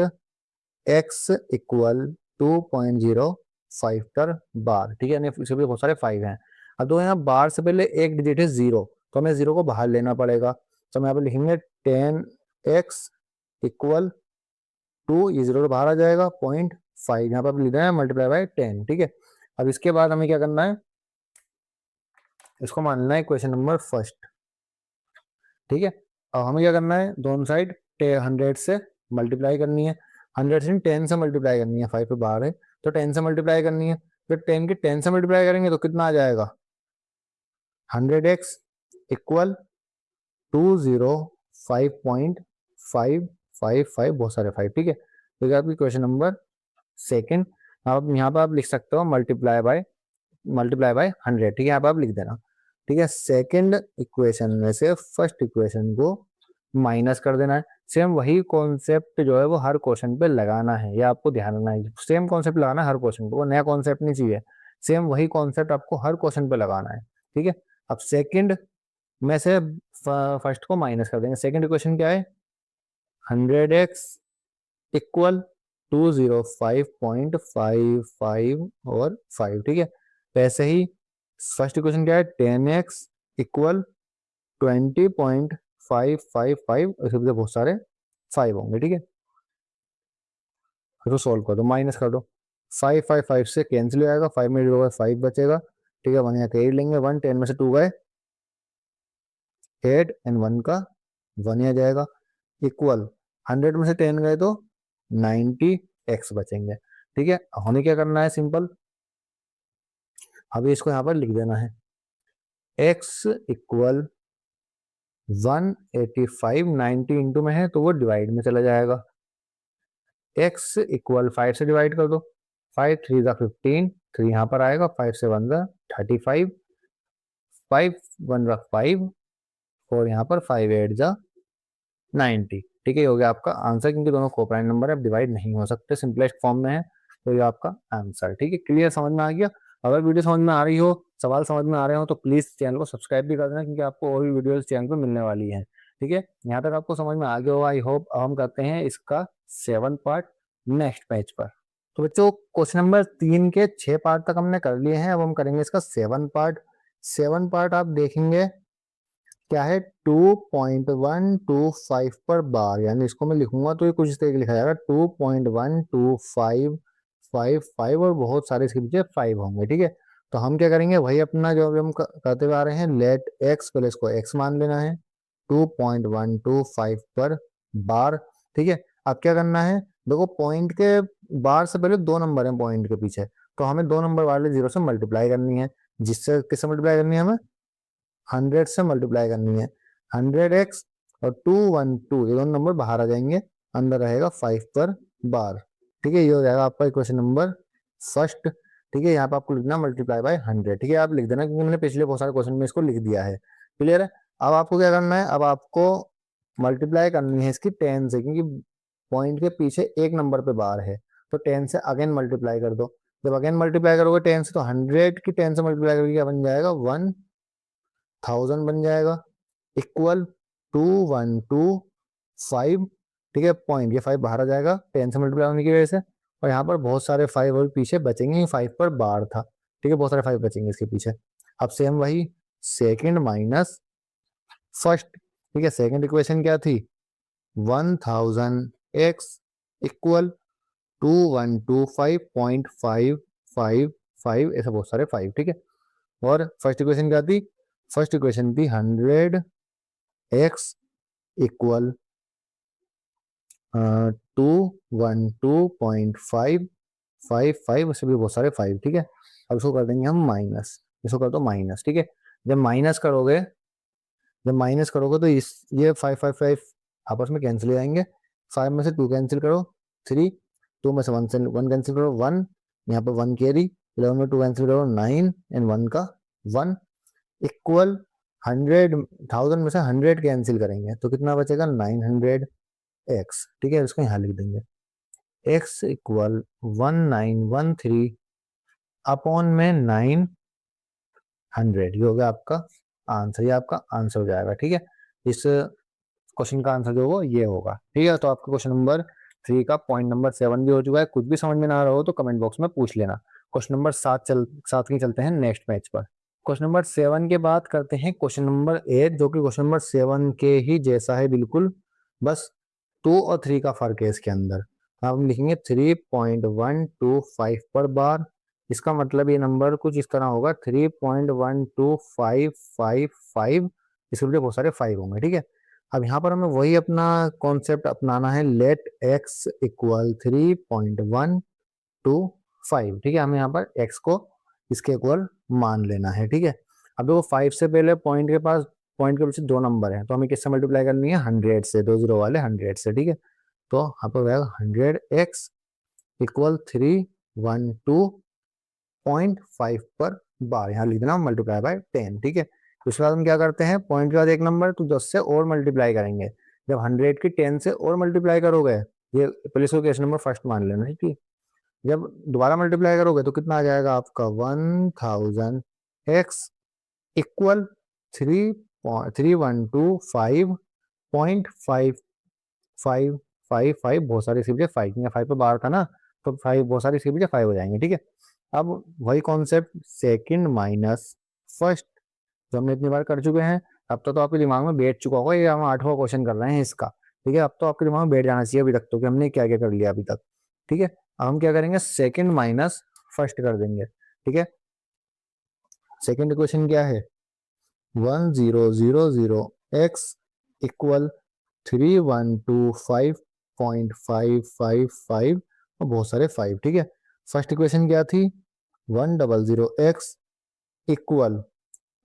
x इक्वल 2.05 पर बार, ठीक है, यानी इसके भी बहुत सारे 5 हैं। अब तो यहाँ बार से पहले एक डिजिट है 0, तो हमें 0 को बाहर लेना पड़ेगा, तो हम यहाँ पे लिखेंगे 10x इक्वल 2, ये 0 तो बाहर आ जाएगा, 0.5 यहाँ पर लिख देना है मल्टीप्लाई बाय 10, ठीक है। अब इसके बाद हमें क्या करना है, इसको मानना है क्वेश्चन नंबर फर्स्ट, ठीक है। अब हमें क्या करना है, दोनों साइड 100 से मल्टीप्लाई करनी है, 100 से 10 से मल्टीप्लाई करनी है, 5 पे बाहर है तो 10 से मल्टीप्लाई करनी है, फिर 10 के 10 से मल्टीप्लाई करेंगे तो कितना आ जाएगा, 100x इक्वल 205.555, बहुत सारे 5, ठीक है। तो आपकी क्वेश्चन नंबर सेकंड, अब यहाँ पर आप लिख सकते हो मल्टीप्लाई बाय 100, ठीक है, यहाँ पर आप लिख देना, ठीक है। सेकंड इक्वेशन में से फर्स्ट इक्वेशन को माइनस कर देना है, सेम वही कॉन्सेप्ट जो है वो हर क्वेश्चन पे लगाना है, ये आपको ध्यान रखना है, सेम कॉन्सेप्ट लगाना है हर क्वेश्चन पे, वो नया कॉन्सेप्ट नहीं चाहिए, सेम वही कॉन्सेप्ट आपको हर क्वेश्चन पे लगाना है, ठीक है। अब सेकंड में से फर्स्ट को माइनस कर देंगे, सेकंड इक्वेशन क्या है, 100x इक्वल 205.55 और 5, ठीक है। वैसे ही फर्स्ट इक्वेशन क्या है, 10x इक्वल 20.555, इसके पीछे बहुत सारे 5 होंगे, ठीक है। फिर सॉल्व कर दो, माइनस कर दो, 5 से कैंसिल हो जाएगा, 5 में 0 5 बचेगा, ठीक है। 1 यहाँ के 8 लेंगे, 1 10 में से 2 गए 8 एंड 1 का 1 आ जाएगा, इक्वल 100 में से 10 गए तो 90x बचेंगे, ठीक है। हमें क्या करना है, सिंपल अभी इसको यहाँ पर लिख देना है, x इक्वल 185, 90 इंटू में है तो वो डिवाइड में चला जाएगा, x इक्वल 5 से डिवाइड कर दो, 5 3 जा 15, 3 यहाँ पर आएगा, 5 से 1 जा 35, 5 1 जा 5 और यहाँ पर 5 8 जा 90, ठीक है। ये हो गया आपका आंसर, क्योंकि दोनों कोप्राइम नंबर है, डिवाइड नहीं हो सकते, सिंपलेस्ट फॉर्म में है, तो ये आपका आंसर, ठीक है। क्लियर, समझ में आ गया। अगर वीडियो समझ में आ रही हो, सवाल समझ में आ रहे हो तो प्लीज चैनल को सब्सक्राइब भी कर देना, क्योंकि आपको और भी वीडियोस चैनल पर मिलने वाली है, ठीक है। यहाँ तक आपको समझ में आ गया होगा आई होप। अब हम करते हैं इसका 7 पार्ट नेक्स्ट पेज पर। तो बच्चों क्वेश्चन नंबर 3 के 6 पार्ट तक हमने कर लिए हैं, अब हम करेंगे इसका 7 पार्ट। 7 पार्ट आप देखेंगे क्या है, 2.125 पर बार, यानी इसको मैं लिखूंगा तो ये कुछ इस तरह लिखा जाएगा 2.12555 और बहुत सारे इसके पीछे 5 होंगे, ठीक है। तो हम क्या करेंगे, वही अपना जो अभी हम करते हुए आ रहे हैं, लेट x, पहले इसको x मान लेना है 2.125 पर बार, ठीक है। अब क्या करना है, देखो पॉइंट के बार से पहले 2 नंबर है पॉइंट के पीछे, तो हमें 2 नंबर वाले 0 से मल्टीप्लाई करनी है, जिससे किससे मल्टीप्लाई करनी है, हमें 100 से मल्टीप्लाई करनी है, 100x और 212, ये दोनों नंबर बाहर आ जाएंगे, अंदर रहेगा 5 पर बार, ठीक है। ये हो जाएगा आपका इक्वेशन नंबर फर्स्ट, ठीक है। यहाँ पे आपको लिखना मल्टीप्लाई बाय 100, ठीक है, आप लिख देना, क्योंकि मैंने पिछले बहुत सारे क्वेश्चन में इसको लिख दिया है, क्लियर है। अब आपको क्या करना है, अब आपको मल्टीप्लाई करनी है इसकी 10 से, क्योंकि पॉइंट के पीछे एक नंबर पे बार है, तो 10 से अगेन मल्टीप्लाई कर दो, जब अगेन मल्टीप्लाई करोगे 10 से तो 100 की 10 से मल्टीप्लाई करके क्या बन जाएगा, 1000 बन जाएगा, इक्वल 2125, ठीक है। पॉइंट ये 5 बाहर आ जाएगा 10 से मल्टीप्लाई होने की वजह से, और यहाँ पर बहुत सारे 5 और पीछे बचेंगे, 5 पर बार था, ठीक है, बहुत सारे 5 बचेंगे इसके पीछे। अब सेम वही सेकंड माइनस फर्स्ट, ठीक है। सेकंड इक्वेशन क्या थी, 1000 एक्स इक्वल 2125.555, ऐसा बहुत सारे 5, ठीक है। और फर्स्ट इक्वेशन क्या थी? फर्स्ट इक्वेशन थी 100x इक्वल 212.555, उससे भी बहुत सारे 5, ठीक है। अब इसको कर देंगे हम माइनस, इसको कर दो माइनस, ठीक है। जब माइनस करोगे जब माइनस करोगे तो इस ये 555 आपस में कैंसिल हो जाएंगे। 5 में से 2 कैंसिल करो 3, 2 में से 1 कैंसिल करो 1, यहाँ पर 1 कैरी, 11 में 2 कैंसिल करो 9 एंड 1 का 1 इक्वल 100,000 में से 100 कैंसिल करेंगे तो कितना बचेगा? 900x, ठीक है। इसको यहाँ लिख देंगे x इक्वल 1913 अपॉन में 900, ये हो गया आपका आंसर, ये आपका आंसर हो जाएगा, ठीक है। इस क्वेश्चन का आंसर जो होगा ये होगा, ठीक है। तो आपका क्वेश्चन नंबर 3 का पॉइंट नंबर 7 भी हो चुका है। कुछ भी समझ में ना आ रहा हो तो कमेंट बॉक्स में पूछ लेना। क्वेश्चन नंबर 7 की चलते हैं नेक्स्ट पेज पर। क्वेश्चन नंबर 7 के बाद करते हैं क्वेश्चन नंबर 8, जो कि क्वेश्चन नंबर 7 के ही जैसा है बिल्कुल, बस 2 और 3 का फर्क है इसके अंदर। अब हम लिखेंगे 3.125 पर बार। इसका मतलब ये नंबर कुछ इस तरह होगा 3.12555, इसके लिए बहुत सारे 5 होंगे, ठीक है। अब यहाँ पर हमें वही अपना कॉन्सेप्ट अपनाना है, लेट x इक्वल 3.125, ठीक है। हमें यहाँ पर x को इसके इक्वल मान लेना है, ठीक है। अब देखो 5 से पहले पॉइंट के पीछे 2 नंबर है तो हमें किससे मल्टीप्लाई करनी है? 100 से, 2 जीरो वाले 100 से, ठीक है। तो यहाँ पर रहेगा 100x इक्वल 312.5 पर बार, यहाँ लिख देना मल्टीप्लाई बाय 10, ठीक है। तो उसके बाद हम क्या करते हैं, पॉइंट के बाद एक नंबर तो 10 से और मल्टीप्लाई करेंगे। जब 100 की 10 से और मल्टीप्लाई करोगे, ये पहले इसको केस नंबर फर्स्ट मान लेना, ठीक है। जब दोबारा मल्टीप्लाई करोगे तो कितना आ जाएगा आपका? 1000x इक्वल 3125.555, बहुत सारे इसके पीछे 5, 5 पे बार था ना, तो 5 बहुत सारे इसके पीछे 5 हो जाएंगे, ठीक है। अब वही कॉन्सेप्ट सेकंड माइनस फर्स्ट जो हमने इतनी बार कर चुके हैं, अब तो आपके दिमाग में बैठ चुका होगा, ये हम 8वां क्वेश्चन कर रहे हैं इसका, ठीक है। अब तो आपके दिमाग में बैठ जाना चाहिए अभी तक तो कि हमने क्या क्या कर लिया अभी तक, ठीक है। अब हम क्या करेंगे? सेकंड माइनस फर्स्ट कर देंगे, ठीक है। सेकंड इक्वेशन क्या है? 1000x इक्वल 3125.555 और बहुत सारे 5, ठीक है। फर्स्ट इक्वेशन क्या थी? 100x इक्वल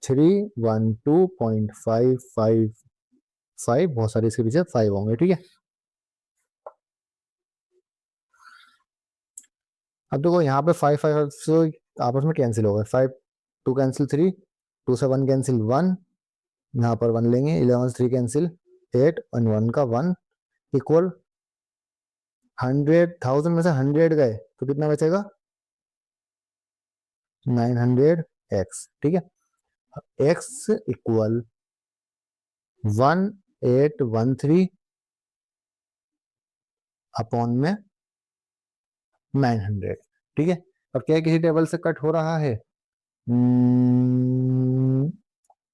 312.555, बहुत सारे इसके पीछे 5 होंगे, ठीक है। अब देखो यहाँ पे 5 5 से आपस में कैंसिल हो गए, 5 2 कैंसिल 3, 2 से 1 कैंसिल 1, यहाँ पर 1 लेंगे, 11 3 कैंसिल 8 और 1 का 1 इक्वल 100,000 में से 100 गए तो कितना बचेगा? 900x, ठीक है। x इक्वल 1813 अपॉन में 900, ठीक है। अब क्या किसी टेबल से कट हो रहा है?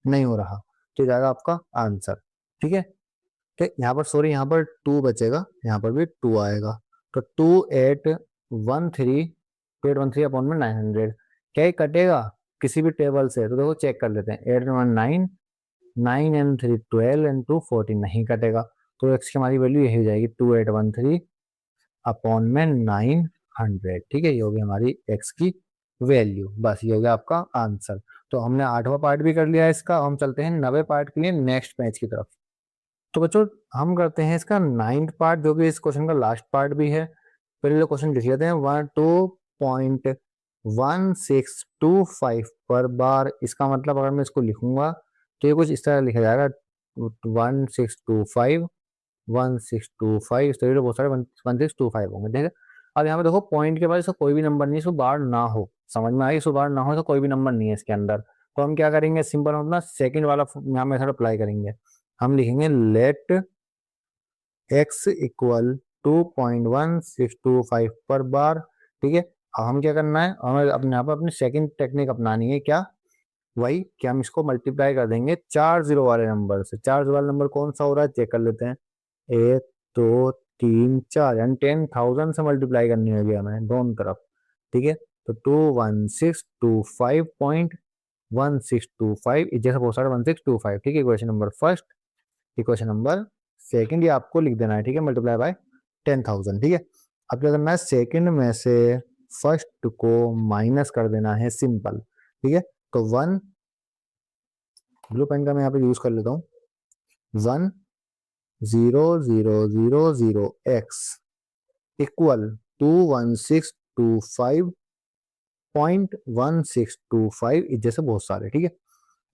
नहीं हो रहा, तो जाएगा आपका आंसर, ठीक है। ठीक, यहाँ पर सॉरी, यहाँ पर 2 बचेगा, यहाँ पर भी 2 आएगा, तो 2813 अपॉन में 900, क्या ये कटेगा किसी भी टेबल से? तो देखो चेक कर लेते हैं, 8 1 9, 9 एंड 3 12 एंड 2 14, नहीं कटेगा। तो एक्स की हमारी वैल्यू यही हो जाएगी 2813 अपॉन में 900, ठीक है। ये होगी हमारी एक्स की वैल्यू, बस ये हो गया आपका आंसर। तो हमने 8वां पार्ट भी कर लिया है इसका, हम चलते हैं 9वें पार्ट के लिए नेक्स्ट पेज की तरफ। तो बच्चों हम करते हैं इसका 9th पार्ट, जो कि इस क्वेश्चन का लास्ट पार्ट भी है। पहले क्वेश्चन लिख लेते हैं, 12.1625 पर बार। इसका मतलब अगर मैं इसको लिखूंगा तो ये कुछ इस तरह लिखा जाएगा, 1625 1625, इस तरीके से बहुत सारे 1625 होंगे, ठीक है। अब यहाँ पे देखो पॉइंट के बाद इसका कोई भी नंबर नहीं, इसको बार ना हो, समझ में आई? इसको बार ना हो तो कोई भी नंबर नहीं है इसके अंदर। तो हम क्या करेंगे? सिंपल हम अपना सेकंड वाला यहाँ मेथड अप्लाई करेंगे। हम लिखेंगे लेट x इक्वल 2.1625 पर बार, ठीक है। अब हम क्या करना है? हमें अपने यहाँ पर अपनी सेकंड टेक्निक अपनानी है, क्या? वही कि हम इसको मल्टीप्लाई कर देंगे 4 जीरो वाले नंबर से। 4 जीरो वाला नंबर कौन सा हो रहा है चेक कर लेते हैं, 1 2 3 4 यानी 10,000 से मल्टीप्लाई करनी होगी हमें दोनों तरफ, ठीक है। तो 21625.1625 जैसा बहुत सारा 1625, ठीक है। Question number first. Equation number second ये आपको लिख देना है, ठीक है, मल्टीप्लाई बाय 10,000, ठीक है। अब क्या करना है, सेकंड में से फर्स्ट को माइनस कर देना है, सिंपल, ठीक है। तो 1, ब्लू पेन का मैं यहाँ पे यूज कर लेता हूँ, 10000x इक्वल 21625.1625 जैसे बहुत सारे, ठीक है।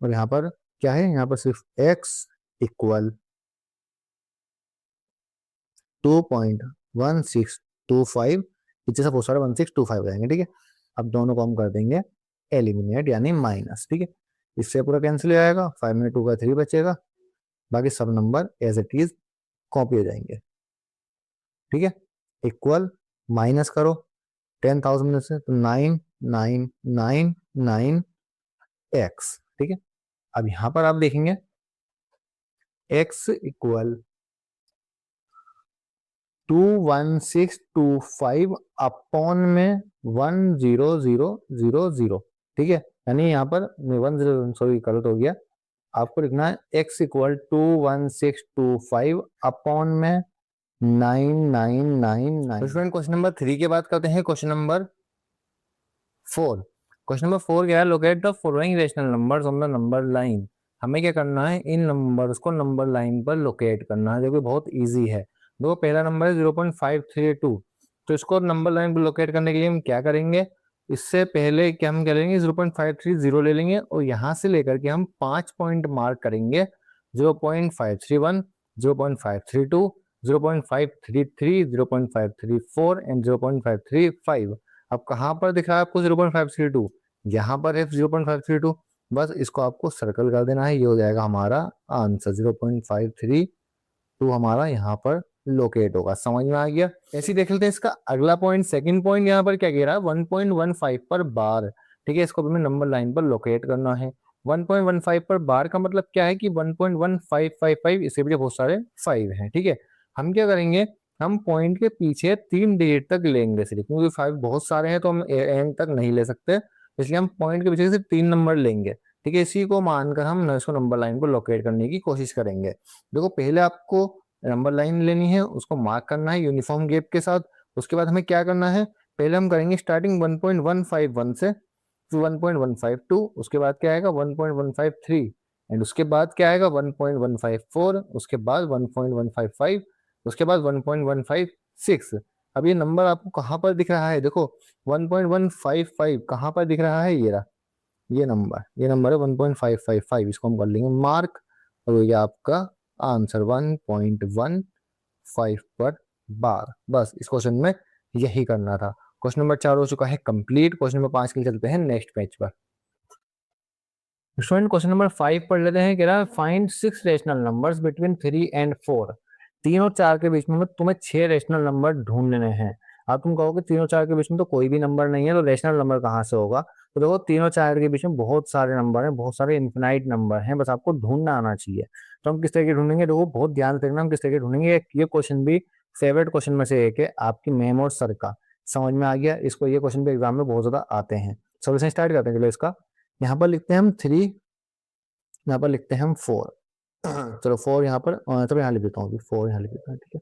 और यहाँ पर क्या है, यहाँ पर सिर्फ x इक्वल 2.1625 जैसा बहुत सारे 1625 रहेंगे, ठीक है। अब दोनों को हम कर देंगे एलिमिनेट यानी माइनस, ठीक है। इससे पूरा कैंसिल हो जाएगा, 5 में 2 का 3 बचेगा, बाकी सब number as it is copy हो जाएंगे, ठीक है। इक्वल माइनस करो 10,000 में से तो 9999x, ठीक है। अब यहां पर आप देखेंगे x इक्वल 21625 अपॉन में 10000, ठीक है। यानी यहाँ पर 10, सॉरी गलत हो गया, आपको लिखना है x इक्वल 21625 अपॉन में 9999। स्टूडेंट क्वेश्चन नंबर 3 की बात करते हैं, क्वेश्चन नंबर 4। क्वेश्चन नंबर 4 क्या है, locate the following rational numbers on the number line. हमें क्या करना है, इन नंबर्स को नंबर लाइन पर लोकेट करना है, जो कि बहुत इजी है। देखो पहला नंबर है 0.532, तो इसको नंबर लाइन पर लोकेट करने के लिए हम क्या करेंगे, इससे पहले क्या हम करेंगे 0.530 ले लेंगे और यहाँ से लेकर के हम 5 पॉइंट मार्क करेंगे, 0.531, 0.532, 0.533, 0.534 एंड 0.535। अब कहाँ पर दिख रहा है आपको 0.532, यहाँ पर है 0.532, बस इसको आपको सर्कल कर देना है, ये हो जाएगा हमारा आंसर। 0.532 हमारा यहाँ पर लोकेट होगा, समझ में आ गया। ऐसे देख लेते हैं इसका अगला पॉइंट, सेकंड पॉइंट यहाँ पर क्या कह रहा है, 1.15 पर बार, ठीक है। इसको हमें नंबर लाइन पर लोकेट करना है। 1.15 पर बार का मतलब क्या है कि 1.1555, इससे भी बहुत सारे 5 हैं, ठीक है। हम क्या करेंगे, हम पॉइंट के पीछे 3 डिजिट तक लेंगे सिर्फ, क्योंकि 5 बहुत सारे हैं तो हम एंड तक नहीं ले सकते, इसलिए हम पॉइंट के पीछे सिर्फ 3 नंबर लेंगे, ठीक है। इसी को मानकर हम इसको नंबर लाइन को लोकेट करने की कोशिश करेंगे। देखो पहले आपको नंबर लाइन लेनी है, उसको मार्क करना है यूनिफॉर्म गैप के साथ। उसके बाद हमें क्या करना है, पहले हम करेंगे स्टार्टिंग 1.151 से, फिर 1.152, उसके बाद क्या आएगा 1.153, एंड उसके बाद क्या आएगा 1.154, उसके बाद 1.155, उसके बाद 1.156। अब ये नंबर आपको कहाँ पर दिख रहा है, देखो 1.155 कहाँ पर दिख रहा है, ये रहा, ये नंबर है 1.555, इसको हम कर लेंगे मार्क, और ये आपका आंसर 1.15 पर बार। बस इस क्वेश्चन में यही करना था। क्वेश्चन नंबर 4 हो चुका है कंप्लीट। क्वेश्चन नंबर 5 के लिए चलते हैं नेक्स्ट पेज पर। स्टूडेंट क्वेश्चन नंबर 5 पढ़ लेते हैं, कह रहा है find 6 rational numbers between 3 and 4। 3 और 4 के बीच में तुम्हें 6 रेशनल नंबर ढूंढने हैं। अब तुम कहोगे 3 और 4 के बीच में तो कोई भी नंबर नहीं है, तो रेशनल नंबर कहाँ से होगा। तो देखो 3 और 4 के बीच में बहुत सारे नंबर हैं, बहुत सारे इन्फिनाइट नंबर हैं, बस आपको ढूंढना आना चाहिए। तो हम किस तरह के ढूंढेंगे, देखो बहुत ध्यान से देखना हम किस तरह के ढूंढेंगे। ये क्वेश्चन भी फेवरेट क्वेश्चन में से एक है आपकी मैम और सर का, समझ में आ गया। इसको ये क्वेश्चन भी एग्जाम में बहुत ज्यादा आते हैं। सोल्यूशन स्टार्ट करते हैं, चलो इसका यहाँ पर लिखते हैं हम 3, यहाँ पर लिखते हैं हम 4। चलो 4 यहाँ पर, चलो यहाँ लिख देता हूँ, 4 यहाँ लिख देता हूँ, ठीक है।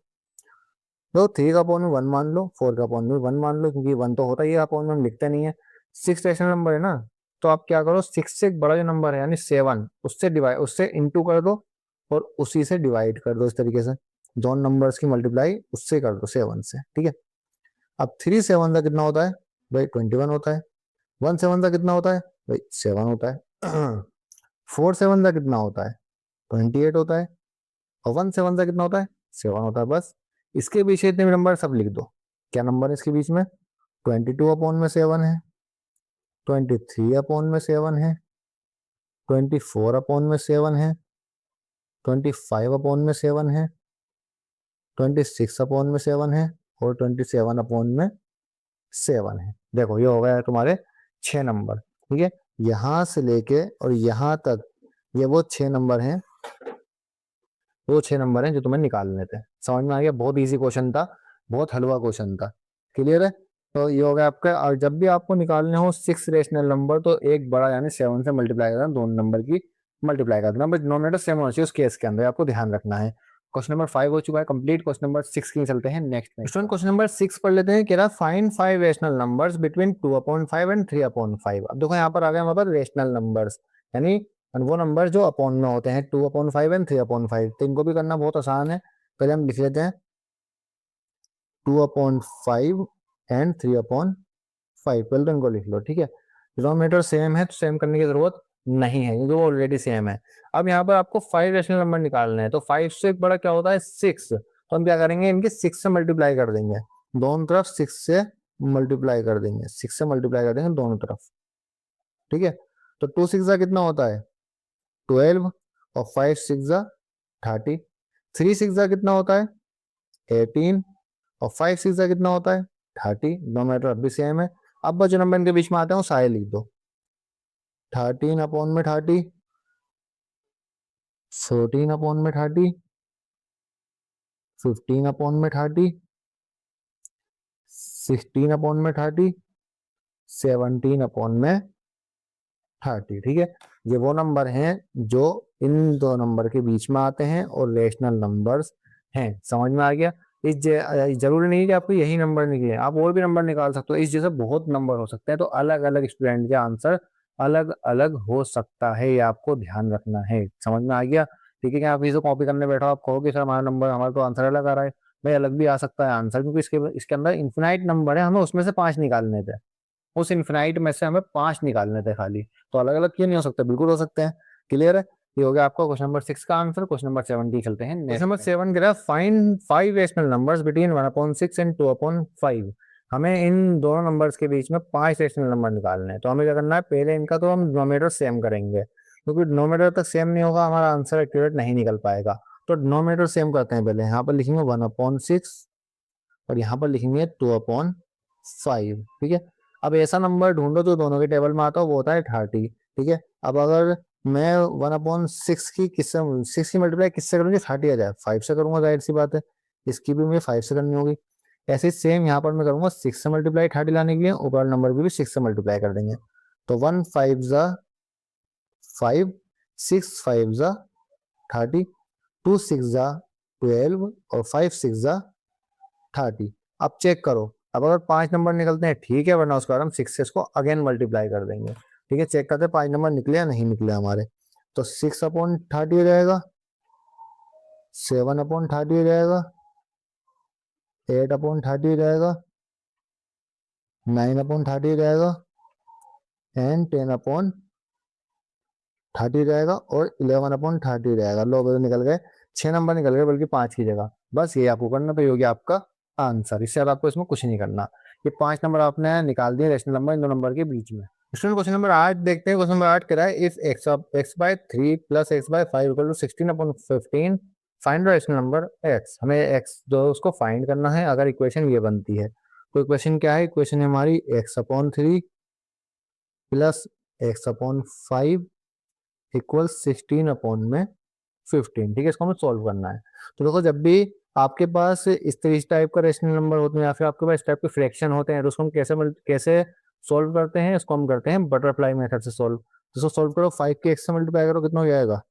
तो 3 का अपॉन में 1 मान लो, 4 का अपॉन में 1 मान लो, क्योंकि 1 तो होता ही है, अपॉन में हम लिखते नहीं है। 6 रेशनल नंबर है ना, तो आप क्या करो, 6 से एक बड़ा जो नंबर है यानी 7, उससे इंटू कर दो और उसी से डिवाइड कर दो। इस तरीके से दोनों नंबर्स की मल्टीप्लाई उससे कर दो, 7 से, ठीक है। अब 3 7 का कितना होता है भाई, 21 होता है। 1 7 का कितना होता है भाई, 7 होता है। 4 7 का कितना होता है, 28 होता है। और 1 7 का कितना होता है, 7 होता है। बस इसके पीछे इतने नंबर सब लिख दो। क्या नंबर है इसके बीच में, 22 अपॉन में 7 है, 23 अपॉन में 7 है, 24 अपॉन में 7 है, 25 अपॉन में 7 है, 26 अपॉन में 7 है, और 27 अपॉन में 7 है। देखो ये हो गया तुम्हारे 6 नंबर, ठीक है। यहां से लेके और यहां तक ये वो 6 नंबर हैं वो 6 नंबर हैं जो तुम्हें निकालने थे। समझ में आ गया? बहुत इजी क्वेश्चन था, बहुत हलवा क्वेश्चन था। क्लियर है? तो ये हो गया आपका। और जब भी आपको निकालने हो 6 रेशनल नंबर तो एक बड़ा यानी 7 से मल्टीप्लाई करना, दोनों नंबर की मल्टीप्लाई कर देना, बट डिनोमिनेटर सेम होना चाहिए उस केस के अंदर, आपको ध्यान रखना है। क्वेश्चन नंबर 5 हो चुका है कंप्लीट। क्वेश्चन नंबर 6 की चलते हैं नेक्स्ट में। स्टूडेंट क्वेश्चन नंबर 6 पढ़ लेते हैं। कह रहा find 5 rational numbers between 2/5 and 3/5। अब देखो यहाँ पर आ गया हमारे पास रेशनल नंबर्स, यानी वो नंबर जो अपॉन में होते हैं 2/5 एंड 3/5। तो इनको भी करना बहुत आसान है। पहले हम लिख लेते हैं 2/5 एंड 3/5। पहले तो इनको लिख लो, ठीक है। डिनोमिनेटर सेम है तो सेम करने की जरूरत नहीं है क्योंकि वो ऑलरेडी सेम है। अब यहाँ पर आपको 5 रेशनल नंबर निकालने हैं, तो 5 से एक बड़ा क्या होता है 6। तो हम क्या करेंगे, इनके 6 से मल्टीप्लाई कर देंगे, दोनों तरफ 6 से मल्टीप्लाई कर देंगे, 6 से मल्टीप्लाई कर देंगे दोनों तरफ, ठीक है। तो 2 6 कितना होता है 12, और 5 6 30। 3 6 कितना होता है 18, और 5 6 कितना होता है 30। डिनोमिनेटर अब भी सेम है। अब जो नंबर इनके बीच में आते हैं वो सारे लिख दो। 13/30, 14/30, 15/30, 16/30, 17/30। ठीक है, ये वो नंबर हैं जो इन दो नंबर के बीच में आते हैं और रेशनल नंबर्स हैं। समझ में आ गया? जरूरी नहीं है कि आपको यही नंबर निकले, आप और भी नंबर निकाल सकते हो। इस जैसे बहुत नंबर हो सकते हैं, तो अलग अलग स्टूडेंट के आंसर अलग अलग हो सकता है, ये आपको ध्यान रखना है। समझ में आ गया? ठीक है, क्या आप इसे कॉपी करने बैठो, आप कहोगे सर हमारा नंबर, हमारा तो आंसर अलग आ रहा है। भाई अलग भी आ सकता है आंसर, क्योंकि इसके अंदर इन्फिनाइट नंबर है, हमें उसमें से 5 निकालने थे। उस इन्फिनाइट में से हमें 5 निकालने थे खाली, तो अलग अलग क्यों नहीं हो सकते, बिल्कुल हो सकते हैं। क्लियर है? ये हो गया आपका क्वेश्चन नंबर 6 का आंसर। क्वेश्चन नंबर 7 की चलते हैं। क्वेश्चन नंबर 7 कह रहा है find 5 rational numbers between 1/6 and 2/5। हमें इन दोनों नंबर्स के बीच में 5 रेशनल नंबर निकालने हैं। तो हमें क्या करना है, पहले इनका तो हम डिनोमिनेटर सेम करेंगे, क्योंकि डिनोमिनेटर तक सेम नहीं होगा हमारा आंसर एक्यूरेट नहीं निकल पाएगा। तो डिनोमिनेटर सेम करते हैं। पहले यहाँ पर लिखेंगे 1/6 और यहाँ पर लिखेंगे 2/5। ठीक है, अब ऐसा नंबर ढूंढो जो दोनों के टेबल में आता हो, वो होता है 30। ठीक है, अब अगर मैं 1/6 की किससे 6 की मल्टीप्लाई किससे करूंगी 30 आ जाए, 5 से करूंगा, जाहिर सी बात है। इसकी भी मुझे 5 से करनी होगी। ऐसे ही सेम यहाँ पर मैं करूंगा 6 से मल्टीप्लाई 30 लाने के लिए, ऊपर नंबर भी 6 से मल्टीप्लाई कर देंगे। तो 1 5 5, 6 5 30, 2 6 12, और 5 6 30। अब चेक करो, अब अगर 5 नंबर निकलते हैं ठीक है, वरना उसके बाद हम 6 से इसको अगेन मल्टीप्लाई कर देंगे। ठीक है, चेक करते हैं 5 नंबर निकले या नहीं निकले हमारे। तो 6/30 हो जाएगा, 7/30 हो जाएगा, 8/30 हो जाएगा, 9/30 हो जाएगा, एंड 10/30 रहेगा, और 11/30 रहेगा। लो तो निकल गए, 6 नंबर निकल गए, बल्कि 5 की जगह। बस ये आपको करना, तो ये हो गया आपका आंसर। इससे अब आपको इसमें कुछ नहीं करना। ये 5 नंबर आपने निकाल दिए रेशनल नंबर इन दो नंबर के बीच में। स्टूडेंट क्वेश्चन नंबर 8 देखते हैं। क्वेश्चन नंबर 8 कह रहा है if x/3 + x/5 = 16/15 find the rational number x। हमें x जो उसको फाइंड करना है अगर इक्वेशन ये बनती है। तो इक्वेशन क्या है, इक्वेशन है हमारी x/3 + x/5 = 16/15। ठीक है, इसको हमें सॉल्व करना है। तो देखो, जब भी आपके पास इस टाइप का रेशनल नंबर होते हैं या फिर आपके पास इस टाइप के फ्रैक्शन होते हैं, तो उसको हम कैसे सॉल्व करते हैं, इसको हम करते हैं बटरफ्लाई मेथड से सॉल्व। इसको सॉल्व करो, 5 के x से मल्टीप्लाई करो, कितना हो जाएगा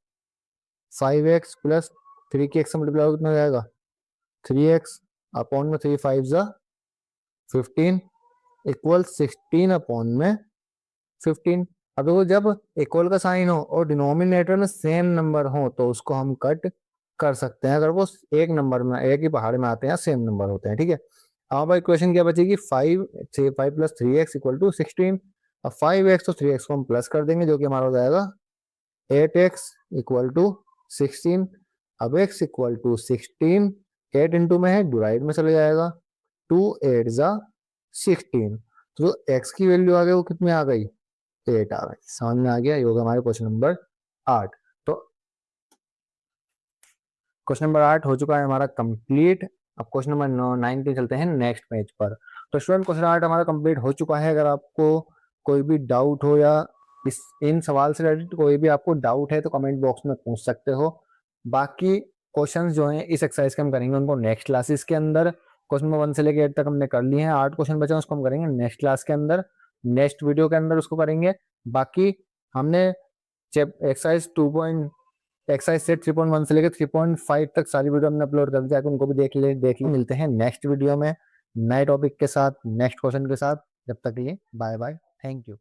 5x, प्लस 3 के x से मल्टीप्लाई करो, कितना हो जाएगा 3x, अपॉन में 3 5 15 इक्वल 16/15। अब देखो, जब इक्वल का साइन हो और डिनोमिनेटर में सेम नंबर हो तो उसको हम कट कर सकते हैं, अगर वो एक नंबर में, एक ही पहाड़ में आते हैं, सेम नंबर होते हैं। ठीक है, अब इक्वेशन क्या बचेगी, 5 + 3x = 16। अब 5x तो 3x को हम प्लस कर देंगे, जो कि हमारा हो जाएगा 8x = 16। अब x = 16, 8 इंटू में है, डिवाइड में चले जाएगा, 2 8 16। तो x की वैल्यू आ गई, वो कितनी आ गई 8 आ गई। समझ में आ गया? ये होगा हमारे क्वेश्चन नंबर 8। तो क्वेश्चन नंबर 8 हो चुका है हमारा कंप्लीट। अब क्वेश्चन नंबर 9 पे चलते हैं नेक्स्ट पेज पर। तो स्टूडेंट क्वेश्चन 8 हमारा कंप्लीट हो चुका है। अगर आपको कोई भी डाउट हो या इन सवाल से रिलेटेड कोई भी आपको डाउट है तो कमेंट बॉक्स में पूछ सकते हो। बाकी क्वेश्चंस जो हैं इस एक्सरसाइज के हम करेंगे उनको नेक्स्ट क्लासेस के अंदर। क्वेश्चन नंबर 1 से लेकर 8 तक हमने कर लिए हैं, 8 क्वेश्चन बचे हैं उसको हम करेंगे नेक्स्ट क्लास के अंदर, नेक्स्ट वीडियो के अंदर उसको करेंगे। बाकी हमने एक्सरसाइज 3.1 से लेकर 3.5 तक सारी वीडियो हमने अपलोड कर दिया, उनको भी देख ले। मिलते हैं नेक्स्ट वीडियो में नए टॉपिक के साथ, नेक्स्ट क्वेश्चन के साथ। जब तक के लिए बाय बाय, थैंक यू।